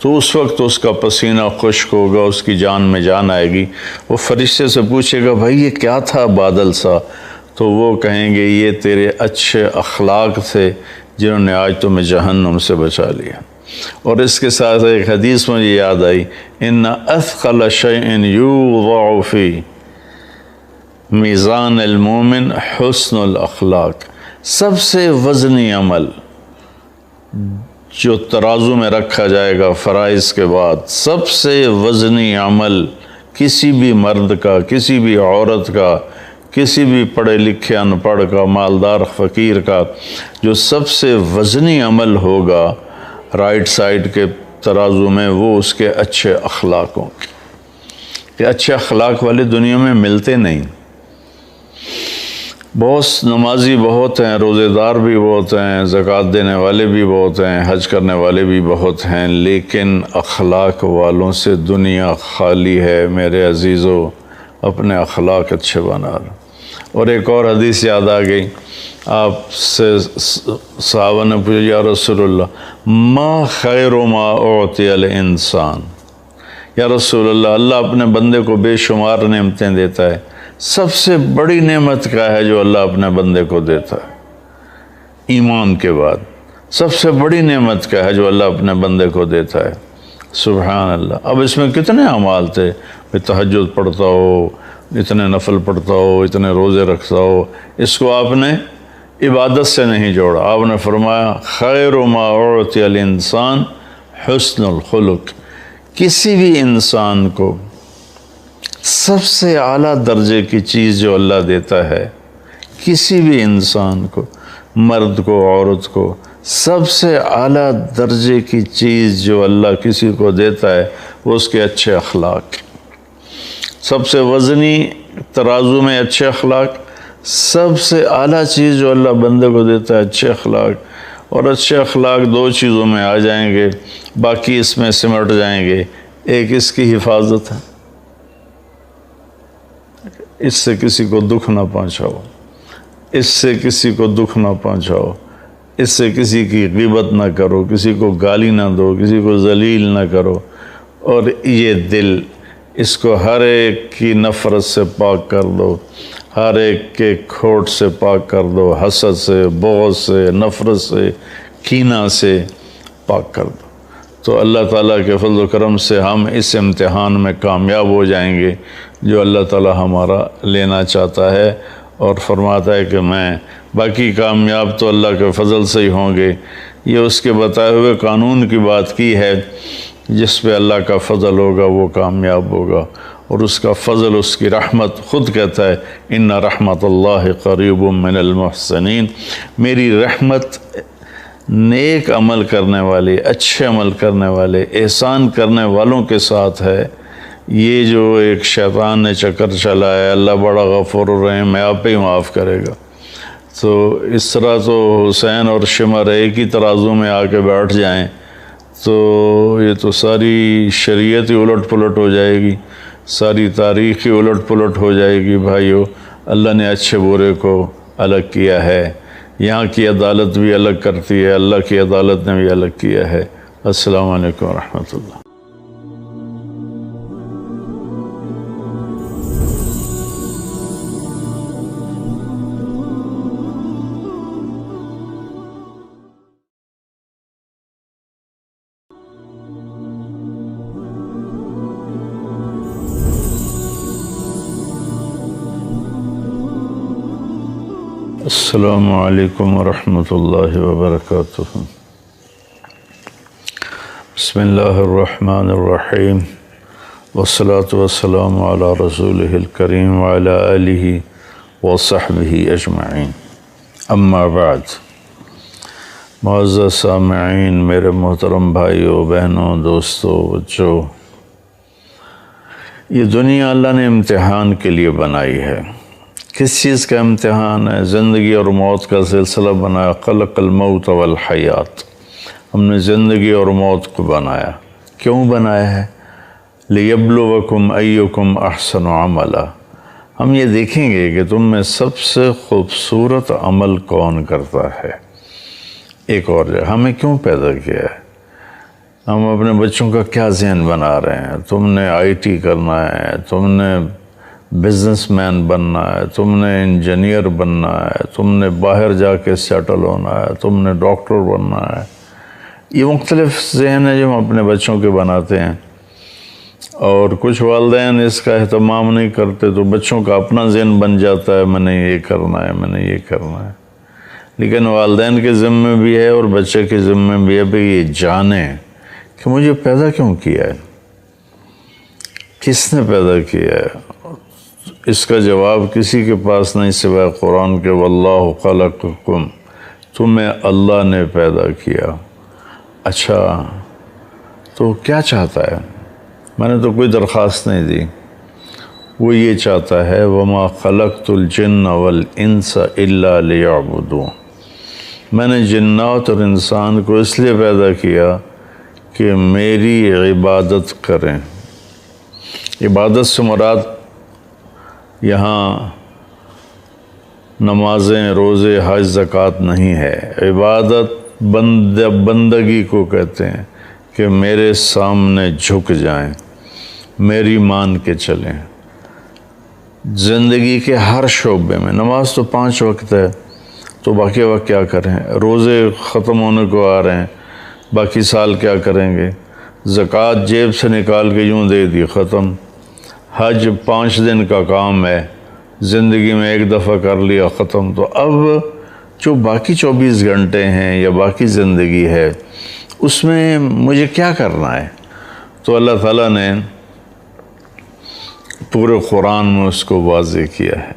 تو اس وقت اس کا پسینہ خشک ہوگا، اس کی جان میں جان آئے گی۔ وہ فرشتے سے پوچھے گا بھائی یہ کیا تھا بادل سا؟ تو وہ کہیں گے یہ تیرے اچھے اخلاق تھے جنہوں نے آج تمہیں جہنم سے بچا لیا۔ اور اس کے ساتھ ایک حدیث مجھے یاد آئی، ان اثقل شیء یوضع فی میزان المومن حسن الاخلاق، سب سے وزنی عمل جو ترازو میں رکھا جائے گا فرائض کے بعد، سب سے وزنی عمل کسی بھی مرد کا، کسی بھی عورت کا، کسی بھی پڑھے لکھے ان پڑھ کا، مالدار فقیر کا، جو سب سے وزنی عمل ہوگا رائٹ سائڈ کے ترازو میں، وہ اس کے اچھے اخلاقوں کی، کہ اچھے اخلاق والے دنیا میں ملتے نہیں۔ بہت نمازی بہت ہیں، روزے دار بھی بہت ہیں، زکوٰۃ دینے والے بھی بہت ہیں، حج کرنے والے بھی بہت ہیں، لیکن اخلاق والوں سے دنیا خالی ہے۔ میرے عزیزو، اپنے اخلاق اچھے بنا لو۔ اور ایک اور حدیث یاد آ گئی، آپ سے صحابہ نے پوچھا یا رسول اللہ ما خیر ما اعطی الانسان، یا رسول اللہ، اللہ اپنے بندے کو بے شمار نعمتیں دیتا ہے، سب سے بڑی نعمت کیا ہے جو اللہ اپنے بندے کو دیتا ہے؟ ایمان کے بعد سب سے بڑی نعمت کیا ہے جو اللہ اپنے بندے کو دیتا ہے؟ سبحان اللہ۔ اب اس میں کتنے اعمال تھے، تہجد پڑھتا ہو، اتنے نفل پڑھتا ہو، اتنے روزے رکھتا ہو، اس کو آپ نے عبادت سے نہیں جوڑا۔ آپ نے فرمایا خیر ما اعطی الانسان حسن الخلق، کسی بھی انسان کو سب سے اعلیٰ درجے کی چیز جو اللہ دیتا ہے، کسی بھی انسان کو، مرد کو، عورت کو، سب سے اعلیٰ درجے کی چیز جو اللہ کسی کو دیتا ہے وہ اس کے اچھے اخلاق۔ سب سے وزنی ترازو میں اچھے اخلاق، سب سے اعلیٰ چیز جو اللہ بندے کو دیتا ہے اچھے اخلاق۔ اور اچھے اخلاق دو چیزوں میں آ جائیں گے، باقی اس میں سمٹ جائیں گے۔ ایک اس کی حفاظت ہے، اس سے کسی کو دکھ نہ پہنچاؤ، اس سے کسی کو دکھ نہ پہنچاؤ، اس سے کسی کی غیبت نہ کرو، کسی کو گالی نہ دو، کسی کو ذلیل نہ کرو۔ اور یہ دل، اس کو ہر ایک کی نفرت سے پاک کر دو، ہر ایک کے کھوٹ سے پاک کر دو، حسد سے، بغض سے، نفرت سے، کینہ سے پاک کر دو۔ تو اللہ تعالیٰ کے فضل و کرم سے ہم اس امتحان میں کامیاب ہو جائیں گے جو اللہ تعالیٰ ہمارا لینا چاہتا ہے، اور فرماتا ہے کہ میں باقی کامیاب تو اللہ کے فضل سے ہی ہوں گے۔ یہ اس کے بتائے ہوئے قانون کی بات کی ہے، جس پہ اللہ کا فضل ہوگا وہ کامیاب ہوگا، اور اس کا فضل، اس کی رحمت، خود کہتا ہے ان رحمت اللہ قریب من المحسنین، میری رحمت نیک عمل کرنے والے، اچھے عمل کرنے والے، احسان کرنے والوں کے ساتھ ہے۔ یہ جو ایک شیطان نے چکر چلایا، اللہ بڑا غفور الرحیم ہے، آپ ہی معاف کرے گا، تو اس طرح تو حسین اور شمر ایک ہی ترازو میں آ کے بیٹھ جائیں تو یہ تو ساری شریعت ہی الٹ پلٹ ہو جائے گی، ساری تاریخ ہی الٹ پلٹ ہو جائے گی۔ بھائیو، اللہ نے اچھے برے کو الگ کیا ہے، یہاں کی عدالت بھی الگ کرتی ہے، اللہ کی عدالت نے بھی الگ کیا ہے۔ السلام علیکم ورحمۃ اللہ۔ السلام علیکم ورحمۃ اللہ وبرکاتہ۔ بسم اللہ الرحمن الرحیم، والصلاة والسلام علی رسولہ الکریم وعلی آلہ وصحبہ اجمعین، اما بعد۔ معزز سامعین، میرے محترم بھائیوں، بہنوں، دوستوں، بچوں، یہ دنیا اللہ نے امتحان کے لیے بنائی ہے۔ کس چیز کا امتحان ہے؟ زندگی اور موت کا سلسلہ بنایا۔ خلق الموت والحیات، ہم نے زندگی اور موت کو بنایا۔ کیوں بنایا ہے؟ لیبلوکم ایکم احسن عملا، ہم یہ دیکھیں گے کہ تم میں سب سے خوبصورت عمل کون کرتا ہے۔ ایک اور جگہ ہمیں کیوں پیدا کیا ہے، ہم اپنے بچوں کا کیا ذہن بنا رہے ہیں، تم نے آئی ٹی کرنا ہے، تم نے بزنس مین بننا ہے، تم نے انجینئر بننا ہے، تم نے باہر جا کے سیٹل ہونا ہے، تم نے ڈاکٹر بننا ہے۔ یہ مختلف ذہن ہے جو ہم اپنے بچوں کے بناتے ہیں، اور کچھ والدین اس کا اہتمام نہیں کرتے تو بچوں کا اپنا ذہن بن جاتا ہے، میں نے یہ کرنا ہے، میں نے یہ کرنا ہے۔ لیکن والدین کے ذمے بھی ہے اور بچے کے ذمے بھی ہے بھئی یہ جانیں کہ مجھے پیدا کیوں کیا ہے، کس نے پیدا کیا ہے۔ اس کا جواب کسی کے پاس نہیں سوائے قرآن کے، واللہ خلقکم، تمہیں اللہ نے پیدا کیا۔ اچھا تو کیا چاہتا ہے؟ میں نے تو کوئی درخواست نہیں دی، وہ یہ چاہتا ہے وما خلقت الجن والانس الا لیعبدون، میں نے جنات اور انسان کو اس لیے پیدا کیا کہ میری عبادت کریں۔ عبادت سے مراد یہاں نمازیں، روزے، حج، زکوٰۃ نہیں ہے۔ عبادت بندگی کو کہتے ہیں کہ میرے سامنے جھک جائیں، میری مان کے چلیں۔ زندگی کے ہر شعبے میں، نماز تو 5 وقت ہے تو باقی وقت کیا کریں، روزے ختم ہونے کو آ رہے ہیں، باقی سال کیا کریں گے، زکوٰۃ جیب سے نکال کے یوں دے دی، ختم۔ حج 5 دن کا کام ہے، زندگی میں ایک دفعہ کر لیا، ختم۔ تو اب جو باقی 24 گھنٹے ہیں یا باقی زندگی ہے اس میں مجھے کیا کرنا ہے؟ تو اللہ تعالیٰ نے پورے قرآن میں اس کو واضح کیا ہے۔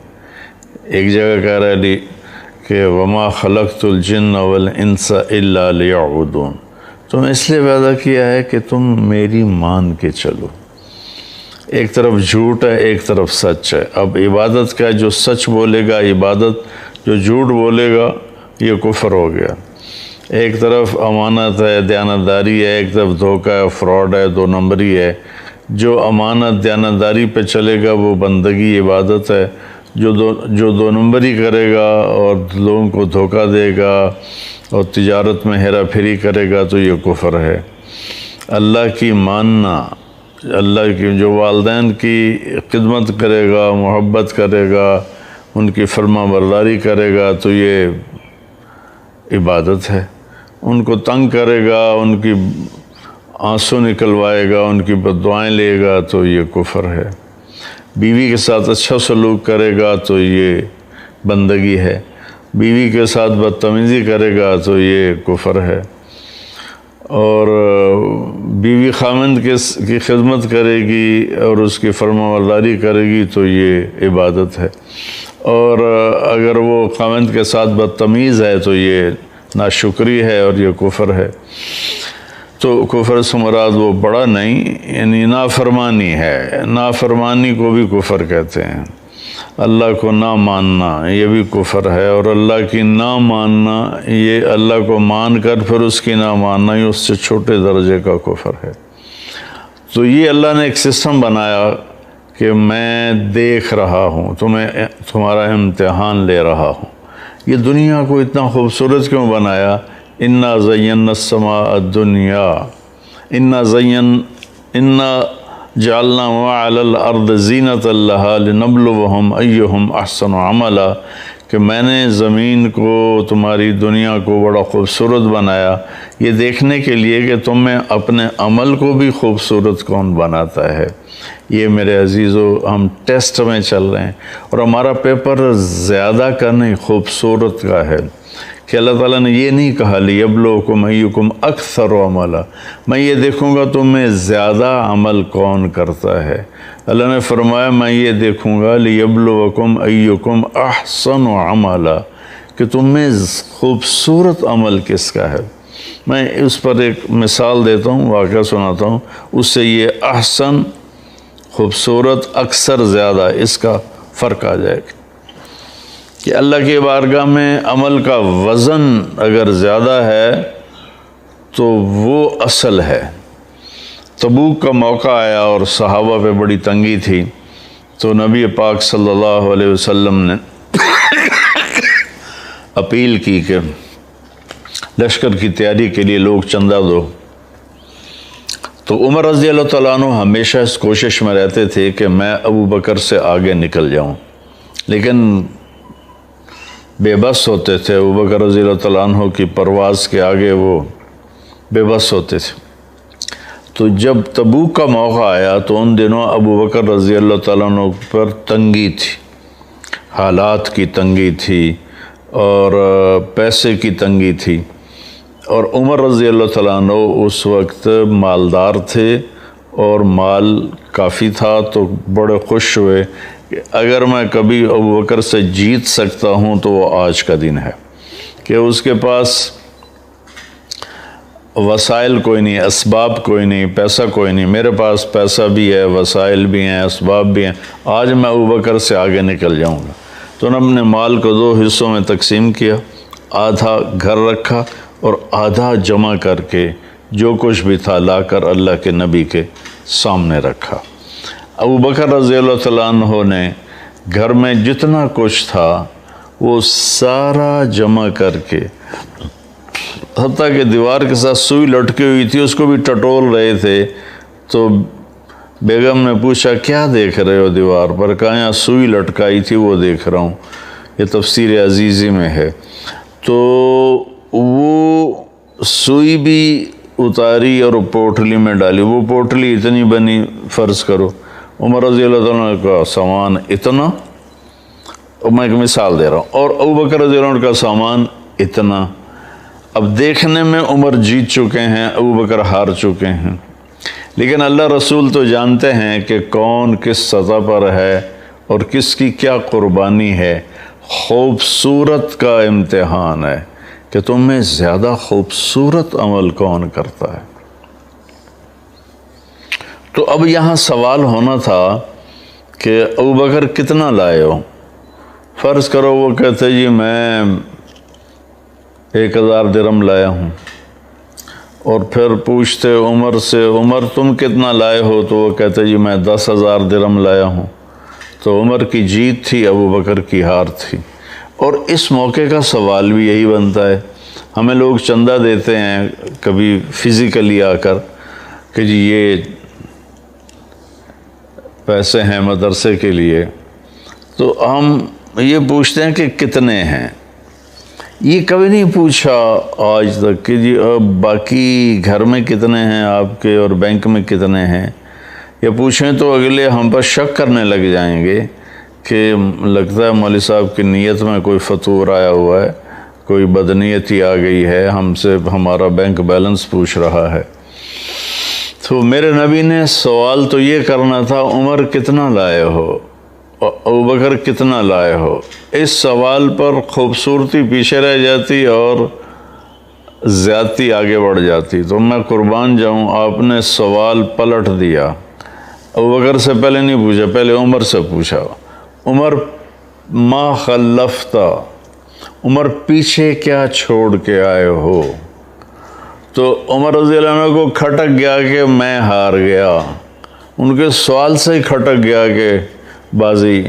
ایک جگہ کہہ رہا ہے کہ وما خلقت الجن والانس الا لیعبدون، تم اس لیے پیدا کیا ہے کہ تم میری مان کے چلو۔ ایک طرف جھوٹ ہے، ایک طرف سچ ہے۔ اب عبادت کا جو سچ بولے گا عبادت، جو جھوٹ بولے گا یہ کفر ہو گیا۔ ایک طرف امانت ہے، دیانتداری ہے، ایک طرف دھوکہ ہے، فراڈ ہے، 2 نمبری ہے۔ جو امانت دیانتداری پہ چلے گا وہ بندگی عبادت ہے، جو 2 نمبری کرے گا اور لوگوں کو دھوکہ دے گا اور تجارت میں ہیرا پھیری کرے گا تو یہ کفر ہے۔ اللہ کی ماننا، اللہ کی جو والدین کی خدمت کرے گا، محبت کرے گا، ان کی فرما برداری کرے گا تو یہ عبادت ہے۔ ان کو تنگ کرے گا، ان کی آنسو نکلوائے گا، ان کی بددعائیں لے گا تو یہ کفر ہے۔ بیوی کے ساتھ اچھا سلوک کرے گا تو یہ بندگی ہے، بیوی کے ساتھ بدتمیزی کرے گا تو یہ کفر ہے۔ اور بیوی خامند کی خدمت کرے گی اور اس کی فرما برداری کرے گی تو یہ عبادت ہے، اور اگر وہ خامند کے ساتھ بدتمیز ہے تو یہ ناشکری ہے اور یہ کفر ہے۔ تو کفر سے مراد وہ بڑا نہیں، یعنی نافرمانی ہے، نافرمانی کو بھی کفر کہتے ہیں۔ اللہ کو نہ ماننا یہ بھی کفر ہے، اور اللہ کی نہ ماننا، یہ اللہ کو مان کر پھر اس کی نہ ماننا، یہ اس سے چھوٹے درجے کا کفر ہے۔ تو یہ اللہ نے ایک سسٹم بنایا کہ میں دیکھ رہا ہوں، تمہارا امتحان لے رہا ہوں۔ یہ دنیا کو اتنا خوبصورت کیوں بنایا؟ اِنَّا زَيَّنَّا السَّمَاءَ الدُّنْيَا اِنَّا جَعَلْنَا وَعَلَى الْأَرْضِ زِينَةً لَهَا لِنَبْلُوَهُمْ أَيُّهُمْ أَحْسَنُ عَمَلًا، کہ میں نے زمین کو، تمہاری دنیا کو بڑا خوبصورت بنایا یہ دیکھنے کے لیے کہ تم میں اپنے عمل کو بھی خوبصورت کون بناتا ہے۔ یہ میرے عزیزو ہم ٹیسٹ میں چل رہے ہیں، اور ہمارا پیپر زیادہ کا نہیں خوبصورت کا ہے، کہ اللہ تعالیٰ نے یہ نہیں کہا لِيَبْلُوَكُمْ أَيُّكُمْ أَكْثَرُ عَمَلًا، میں یہ دیکھوں گا تم میں زیادہ عمل کون کرتا ہے۔ اللہ نے فرمایا میں یہ دیکھوں گا لِيَبْلُوَكُمْ أَيُّكُمْ أَحْسَنُ عَمَلًا، کہ تم میں خوبصورت عمل کس کا ہے۔ میں اس پر ایک مثال دیتا ہوں، واقعہ سناتا ہوں، اس سے یہ احسن، خوبصورت، اکثر، زیادہ، اس کا فرق آ جائے گا کہ اللہ کی بارگاہ میں عمل کا وزن اگر زیادہ ہے تو وہ اصل ہے۔ تبوک کا موقع آیا اور صحابہ پہ بڑی تنگی تھی، تو نبی پاک صلی اللہ علیہ وسلم نے اپیل کی کہ لشکر کی تیاری کے لیے لوگ چندہ دو۔ تو عمر رضی اللہ تعالیٰ عنہ ہمیشہ اس کوشش میں رہتے تھے کہ میں ابو بکر سے آگے نکل جاؤں، لیکن بے بس ہوتے تھے۔ ابو بکر رضی اللہ تعالیٰ عنہ کی پرواز کے آگے وہ بے بس ہوتے تھے۔ تو جب تبوک کا موقع آیا تو ان دنوں ابو بکر رضی اللہ تعالیٰ عنہ پر تنگی تھی، حالات کی تنگی تھی اور پیسے کی تنگی تھی، اور عمر رضی اللہ تعالیٰ عنہ اس وقت مالدار تھے اور مال کافی تھا، تو بڑے خوش ہوئے کہ اگر میں کبھی ابو بکر سے جیت سکتا ہوں تو وہ آج کا دن ہے، کہ اس کے پاس وسائل کوئی نہیں، اسباب کوئی نہیں، پیسہ کوئی نہیں، میرے پاس پیسہ بھی ہے، وسائل بھی ہیں، اسباب بھی ہیں، آج میں ابو بکر سے آگے نکل جاؤں گا۔ تو انہوں نے مال کو 2 حصوں میں تقسیم کیا، آدھا گھر رکھا اور آدھا جمع کر کے جو کچھ بھی تھا لا کر اللہ کے نبی کے سامنے رکھا۔ ابو بکر رضی اللہ تعالیٰ عنہ نے گھر میں جتنا کچھ تھا وہ سارا جمع کر کے، حتیٰ کہ دیوار کے ساتھ سوئی لٹکی ہوئی تھی اس کو بھی ٹٹول رہے تھے، تو بیگم نے پوچھا کیا دیکھ رہے ہو دیوار پر؟ کہا یہاں سوئی لٹکائی تھی وہ دیکھ رہا ہوں، یہ تفسیر عزیزی میں ہے۔ تو وہ سوئی بھی اتاری اور پوٹلی میں ڈالی، وہ پوٹلی اتنی بنی، فرض کرو عمر رضی اللہ تعالیٰ کا سامان اتنا، میں ایک مثال دے رہا ہوں، اور ابو بکر رضی اللہ عنہ کا سامان اتنا۔ اب دیکھنے میں عمر جیت چکے ہیں، ابو بکر ہار چکے ہیں، لیکن اللہ رسول تو جانتے ہیں کہ کون کس سطح پر ہے اور کس کی کیا قربانی ہے۔ خوبصورت کا امتحان ہے کہ تم میں زیادہ خوبصورت عمل کون کرتا ہے۔ تو اب یہاں سوال ہونا تھا کہ ابو بکر کتنا لائے ہو؟ فرض کرو وہ کہتے جی میں 1000 درہم لایا ہوں، اور پھر پوچھتے عمر سے عمر تم کتنا لائے ہو؟ تو وہ کہتے جی میں 10,000 درہم لایا ہوں۔ تو عمر کی جیت تھی، ابو بکر کی ہار تھی۔ اور اس موقع کا سوال بھی یہی بنتا ہے، ہمیں لوگ چندہ دیتے ہیں کبھی فزیکلی آ کر کہ جی یہ پیسے ہیں مدرسے کے لیے، تو ہم یہ پوچھتے ہیں کہ کتنے ہیں۔ یہ کبھی نہیں پوچھا آج تک کہ جی باقی گھر میں کتنے ہیں آپ کے اور بینک میں کتنے ہیں۔ یہ پوچھیں تو اگلے ہم پر شک کرنے لگ جائیں گے کہ لگتا ہے مولوی صاحب کی نیت میں کوئی فتور آیا ہوا ہے، کوئی بدنیتی آ گئی ہے، ہم سے ہمارا بینک بیلنس پوچھ رہا ہے۔ تو میرے نبی نے سوال تو یہ کرنا تھا عمر کتنا لائے ہو، ابو بکر کتنا لائے ہو۔ اس سوال پر خوبصورتی پیچھے رہ جاتی اور زیادتی آگے بڑھ جاتی۔ تو میں قربان جاؤں، آپ نے سوال پلٹ دیا، ابو بکر سے پہلے نہیں پوچھا، پہلے عمر سے پوچھا۔ عمر ما خلفتا، عمر پیچھے کیا چھوڑ کے آئے ہو؟ تو عمر رضی اللہ عنہ کو کھٹک گیا کہ میں ہار گیا، ان کے سوال سے ہی کھٹک گیا کہ بازی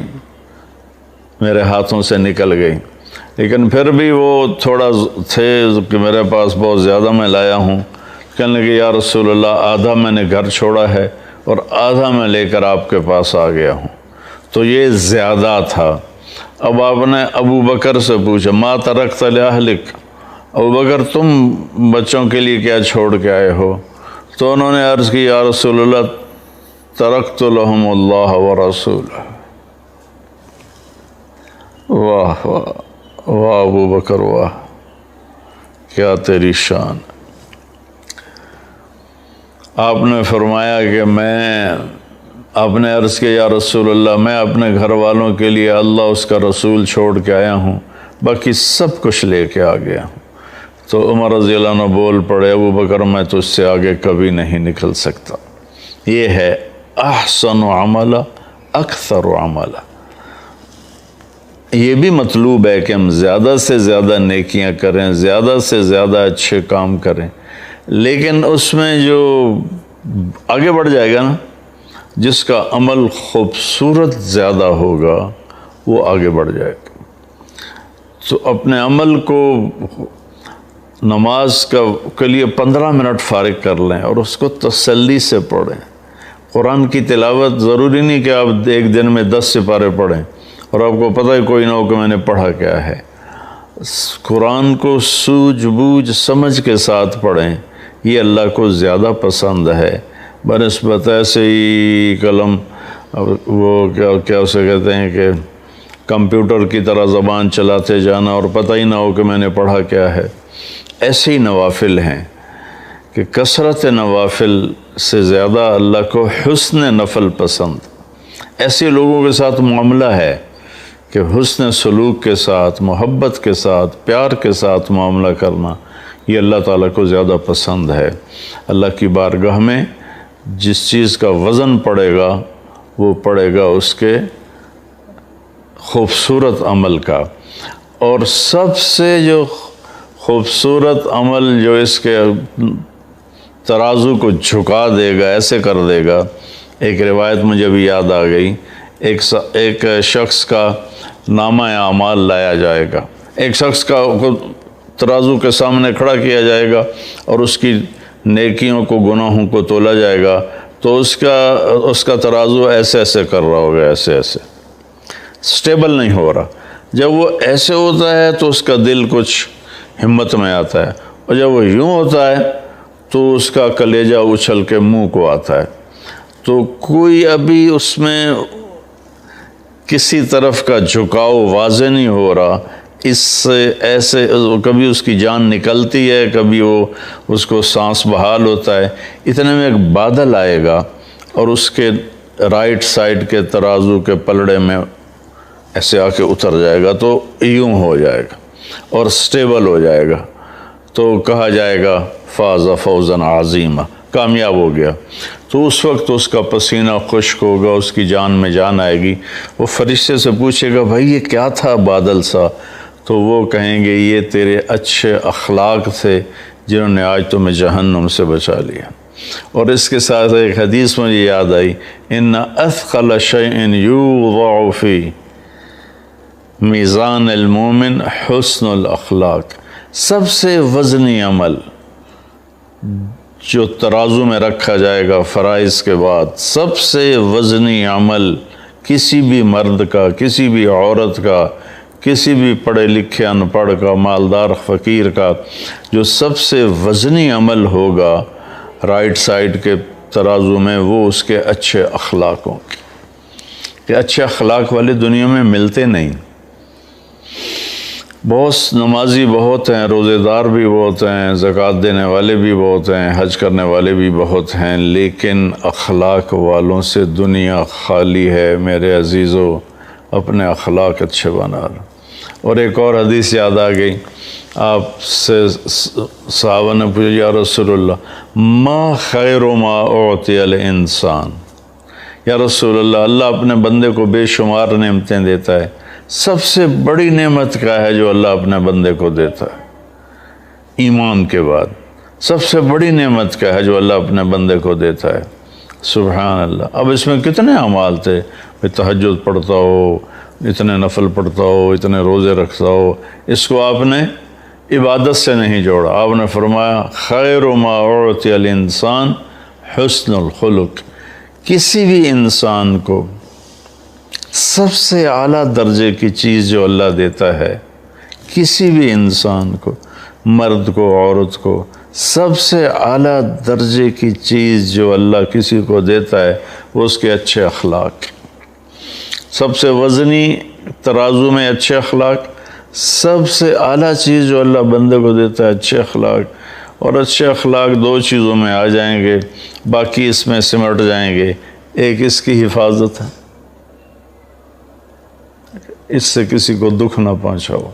میرے ہاتھوں سے نکل گئی۔ لیکن پھر بھی وہ تھوڑا تھے کہ میرے پاس بہت زیادہ میں لایا ہوں، کہنے لگے یا رسول اللہ آدھا میں نے گھر چھوڑا ہے اور آدھا میں لے کر آپ کے پاس آ گیا ہوں۔ تو یہ زیادہ تھا۔ اب آپ نے ابو بکر سے پوچھا ما ترکت لأہلک، ابو بکر تم بچوں کے لیے کیا چھوڑ کے آئے ہو؟ تو انہوں نے عرض کی یا رسول اللہ ترکت لہم اللہ ورسولہ۔ واہ واہ واہ ابو بکر واہ، کیا تیری شان۔ آپ نے فرمایا کہ آپ نے عرض کیا یا رسول اللہ میں اپنے گھر والوں کے لیے اللہ اس کا رسول چھوڑ کے آیا ہوں، باقی سب کچھ لے کے آ گیا ہوں۔ تو عمر رضی اللہ عنہ بول پڑے ابو بکر میں تو اس سے آگے کبھی نہیں نکل سکتا۔ یہ ہے احسن عملا اکثر عملا۔ یہ بھی مطلوب ہے کہ ہم زیادہ سے زیادہ نیکیاں کریں، زیادہ سے زیادہ اچھے کام کریں، لیکن اس میں جو آگے بڑھ جائے گا نا، جس کا عمل خوبصورت زیادہ ہوگا وہ آگے بڑھ جائے گا۔ تو اپنے عمل کو نماز کے لیے 15 منٹ فارغ کر لیں اور اس کو تسلی سے پڑھیں۔ قرآن کی تلاوت ضروری نہیں کہ آپ ایک دن میں 10 سپارے پڑھیں اور آپ کو پتہ ہی کوئی نہ ہو کہ میں نے پڑھا کیا ہے۔ قرآن کو سوجھ بوجھ سمجھ کے ساتھ پڑھیں، یہ اللہ کو زیادہ پسند ہے بنسبت ایسے ہی قلم وہ کیا اسے کہتے ہیں کہ کمپیوٹر کی طرح زبان چلاتے جانا اور پتہ ہی نہ ہو کہ میں نے پڑھا کیا ہے۔ ایسے ہی نوافل ہیں کہ کثرت نوافل سے زیادہ اللہ کو حسن نفل پسند۔ ایسے لوگوں کے ساتھ معاملہ ہے کہ حسن سلوک کے ساتھ، محبت کے ساتھ، پیار کے ساتھ معاملہ کرنا یہ اللہ تعالیٰ کو زیادہ پسند ہے۔ اللہ کی بارگاہ میں جس چیز کا وزن پڑے گا وہ پڑے گا اس کے خوبصورت عمل کا۔ اور سب سے جو خوبصورت عمل جو اس کے ترازو کو جھکا دے گا، ایسے کر دے گا، ایک روایت مجھے بھی یاد آ گئی، ایک شخص کا نامہ اعمال لایا جائے گا، ایک شخص کا ترازو کے سامنے کھڑا کیا جائے گا اور اس کی نیکیوں کو گناہوں کو تولا جائے گا، تو اس کا ترازو ایسے ایسے کر رہا ہوگا، ایسے ایسے سٹیبل نہیں ہو رہا۔ جب وہ ایسے ہوتا ہے تو اس کا دل کچھ ہمت میں آتا ہے، اور جب وہ یوں ہوتا ہے تو اس کا کلیجہ اچھل کے منہ کو آتا ہے۔ تو کوئی ابھی اس میں کسی طرف کا جھکاؤ واضح نہیں ہو رہا، اس سے ایسے کبھی اس کی جان نکلتی ہے، کبھی اس کو سانس بحال ہوتا ہے۔ اتنے میں ایک بادل آئے گا اور اس کے رائٹ سائڈ کے ترازو کے پلڑے میں ایسے آ کے اتر جائے گا، تو یوں ہو جائے گا اور سٹیبل ہو جائے گا، تو کہا جائے گا فاز فوزا عظیما، کامیاب ہو گیا۔ تو اس وقت اس کا پسینہ خشک ہوگا، اس کی جان میں جان آئے گی۔ وہ فرشتے سے پوچھے گا بھائی یہ کیا تھا بادل سا؟ تو وہ کہیں گے یہ تیرے اچھے اخلاق تھے جنہوں نے آج تمہیں جہنم سے بچا لیا۔ اور اس کے ساتھ ایک حدیث مجھے یاد آئی، ان اثقل شیء یوضع فی میزان المومن حسن الاخلاق، سب سے وزنی عمل جو ترازو میں رکھا جائے گا فرائض کے بعد، سب سے وزنی عمل کسی بھی مرد کا، کسی بھی عورت کا، کسی بھی پڑھے لکھے ان پڑھ کا، مالدار فقیر کا، جو سب سے وزنی عمل ہوگا رائٹ سائڈ کے ترازو میں، وہ اس کے اچھے اخلاقوں کی۔ کہ اچھے اخلاق والے دنیا میں ملتے نہیں۔ بہت نمازی بہت ہیں، روزے دار بھی بہت ہیں، زکوٰۃ دینے والے بھی بہت ہیں، حج کرنے والے بھی بہت ہیں، لیکن اخلاق والوں سے دنیا خالی ہے۔ میرے عزیزو، اپنے اخلاق اچھے بنا لو۔ اور ایک اور حدیث یاد آ گئی، آپ سے صحابہ نے پوچھا یا رسول اللہ ما خیر ما اعطی الانسان، یا رسول اللہ، اللہ اپنے بندے کو بے شمار نعمتیں دیتا ہے، سب سے بڑی نعمت کیا ہے جو اللہ اپنے بندے کو دیتا ہے؟ ایمان کے بعد سب سے بڑی نعمت کیا ہے جو اللہ اپنے بندے کو دیتا ہے؟ سبحان اللہ۔ اب اس میں کتنے اعمال تھے، تہجد پڑھتا ہو، اتنے نفل پڑھتا ہو، اتنے روزے رکھتا ہو، اس کو آپ نے عبادت سے نہیں جوڑا۔ آپ نے فرمایا خیر ما اعطی الانسان حسن الخلق، کسی بھی انسان کو سب سے اعلیٰ درجے کی چیز جو اللہ دیتا ہے، کسی بھی انسان کو، مرد کو، عورت کو، سب سے اعلیٰ درجے کی چیز جو اللہ کسی کو دیتا ہے وہ اس کے اچھے اخلاق۔ سب سے وزنی ترازو میں اچھے اخلاق، سب سے اعلیٰ چیز جو اللہ بندے کو دیتا ہے اچھے اخلاق۔ اور اچھے اخلاق دو چیزوں میں آ جائیں گے، باقی اس میں سمٹ جائیں گے۔ ایک اس کی حفاظت ہے، اس سے کسی کو دکھ نہ پہنچاؤ،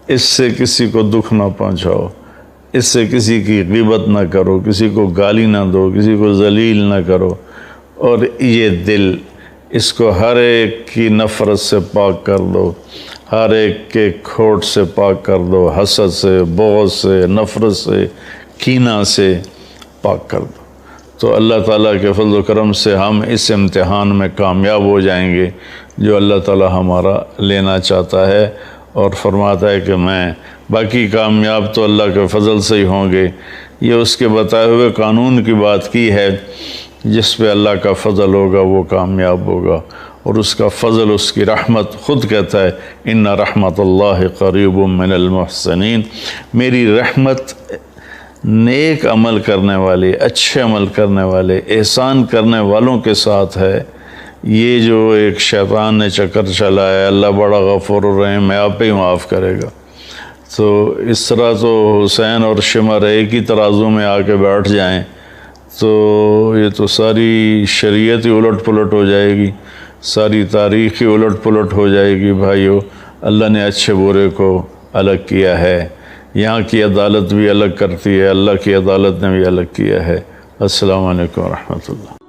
اس سے کسی کو دکھ نہ پہنچاؤ، اس سے کسی کی غیبت نہ کرو، کسی کو گالی نہ دو، کسی کو ذلیل نہ کرو۔ اور یہ دل، اس کو ہر ایک کی نفرت سے پاک کر دو، ہر ایک کے کھوٹ سے پاک کر دو، حسد سے، بغض سے، نفرت سے، کینہ سے پاک کر دو۔ تو اللہ تعالیٰ کے فضل و کرم سے ہم اس امتحان میں کامیاب ہو جائیں گے جو اللہ تعالیٰ ہمارا لینا چاہتا ہے، اور فرماتا ہے کہ میں باقی کامیاب تو اللہ کے فضل سے ہی ہوں گے۔ یہ اس کے بتائے ہوئے قانون کی بات کی ہے، جس پہ اللہ کا فضل ہوگا وہ کامیاب ہوگا، اور اس کا فضل، اس کی رحمت خود کہتا ہے ان رحمت اللہ قریب من المحسنین، میری رحمت نیک عمل کرنے والے، اچھے عمل کرنے والے، احسان کرنے والوں کے ساتھ ہے۔ یہ جو ایک شیطان نے چکر چلایا اللہ بڑا غفور الرحیم میں آپ ہی معاف کرے گا، تو اس طرح تو حسین اور شمر ایک ہی ترازو میں آ کے بیٹھ جائیں تو یہ تو ساری شریعت ہی الٹ پلٹ ہو جائے گی، ساری تاریخ ہی الٹ پلٹ ہو جائے گی۔ بھائیو، اللہ نے اچھے برے کو الگ کیا ہے، یہاں کی عدالت بھی الگ کرتی ہے، اللہ کی عدالت نے بھی الگ کیا ہے۔ السلام علیکم ورحمۃ اللہ۔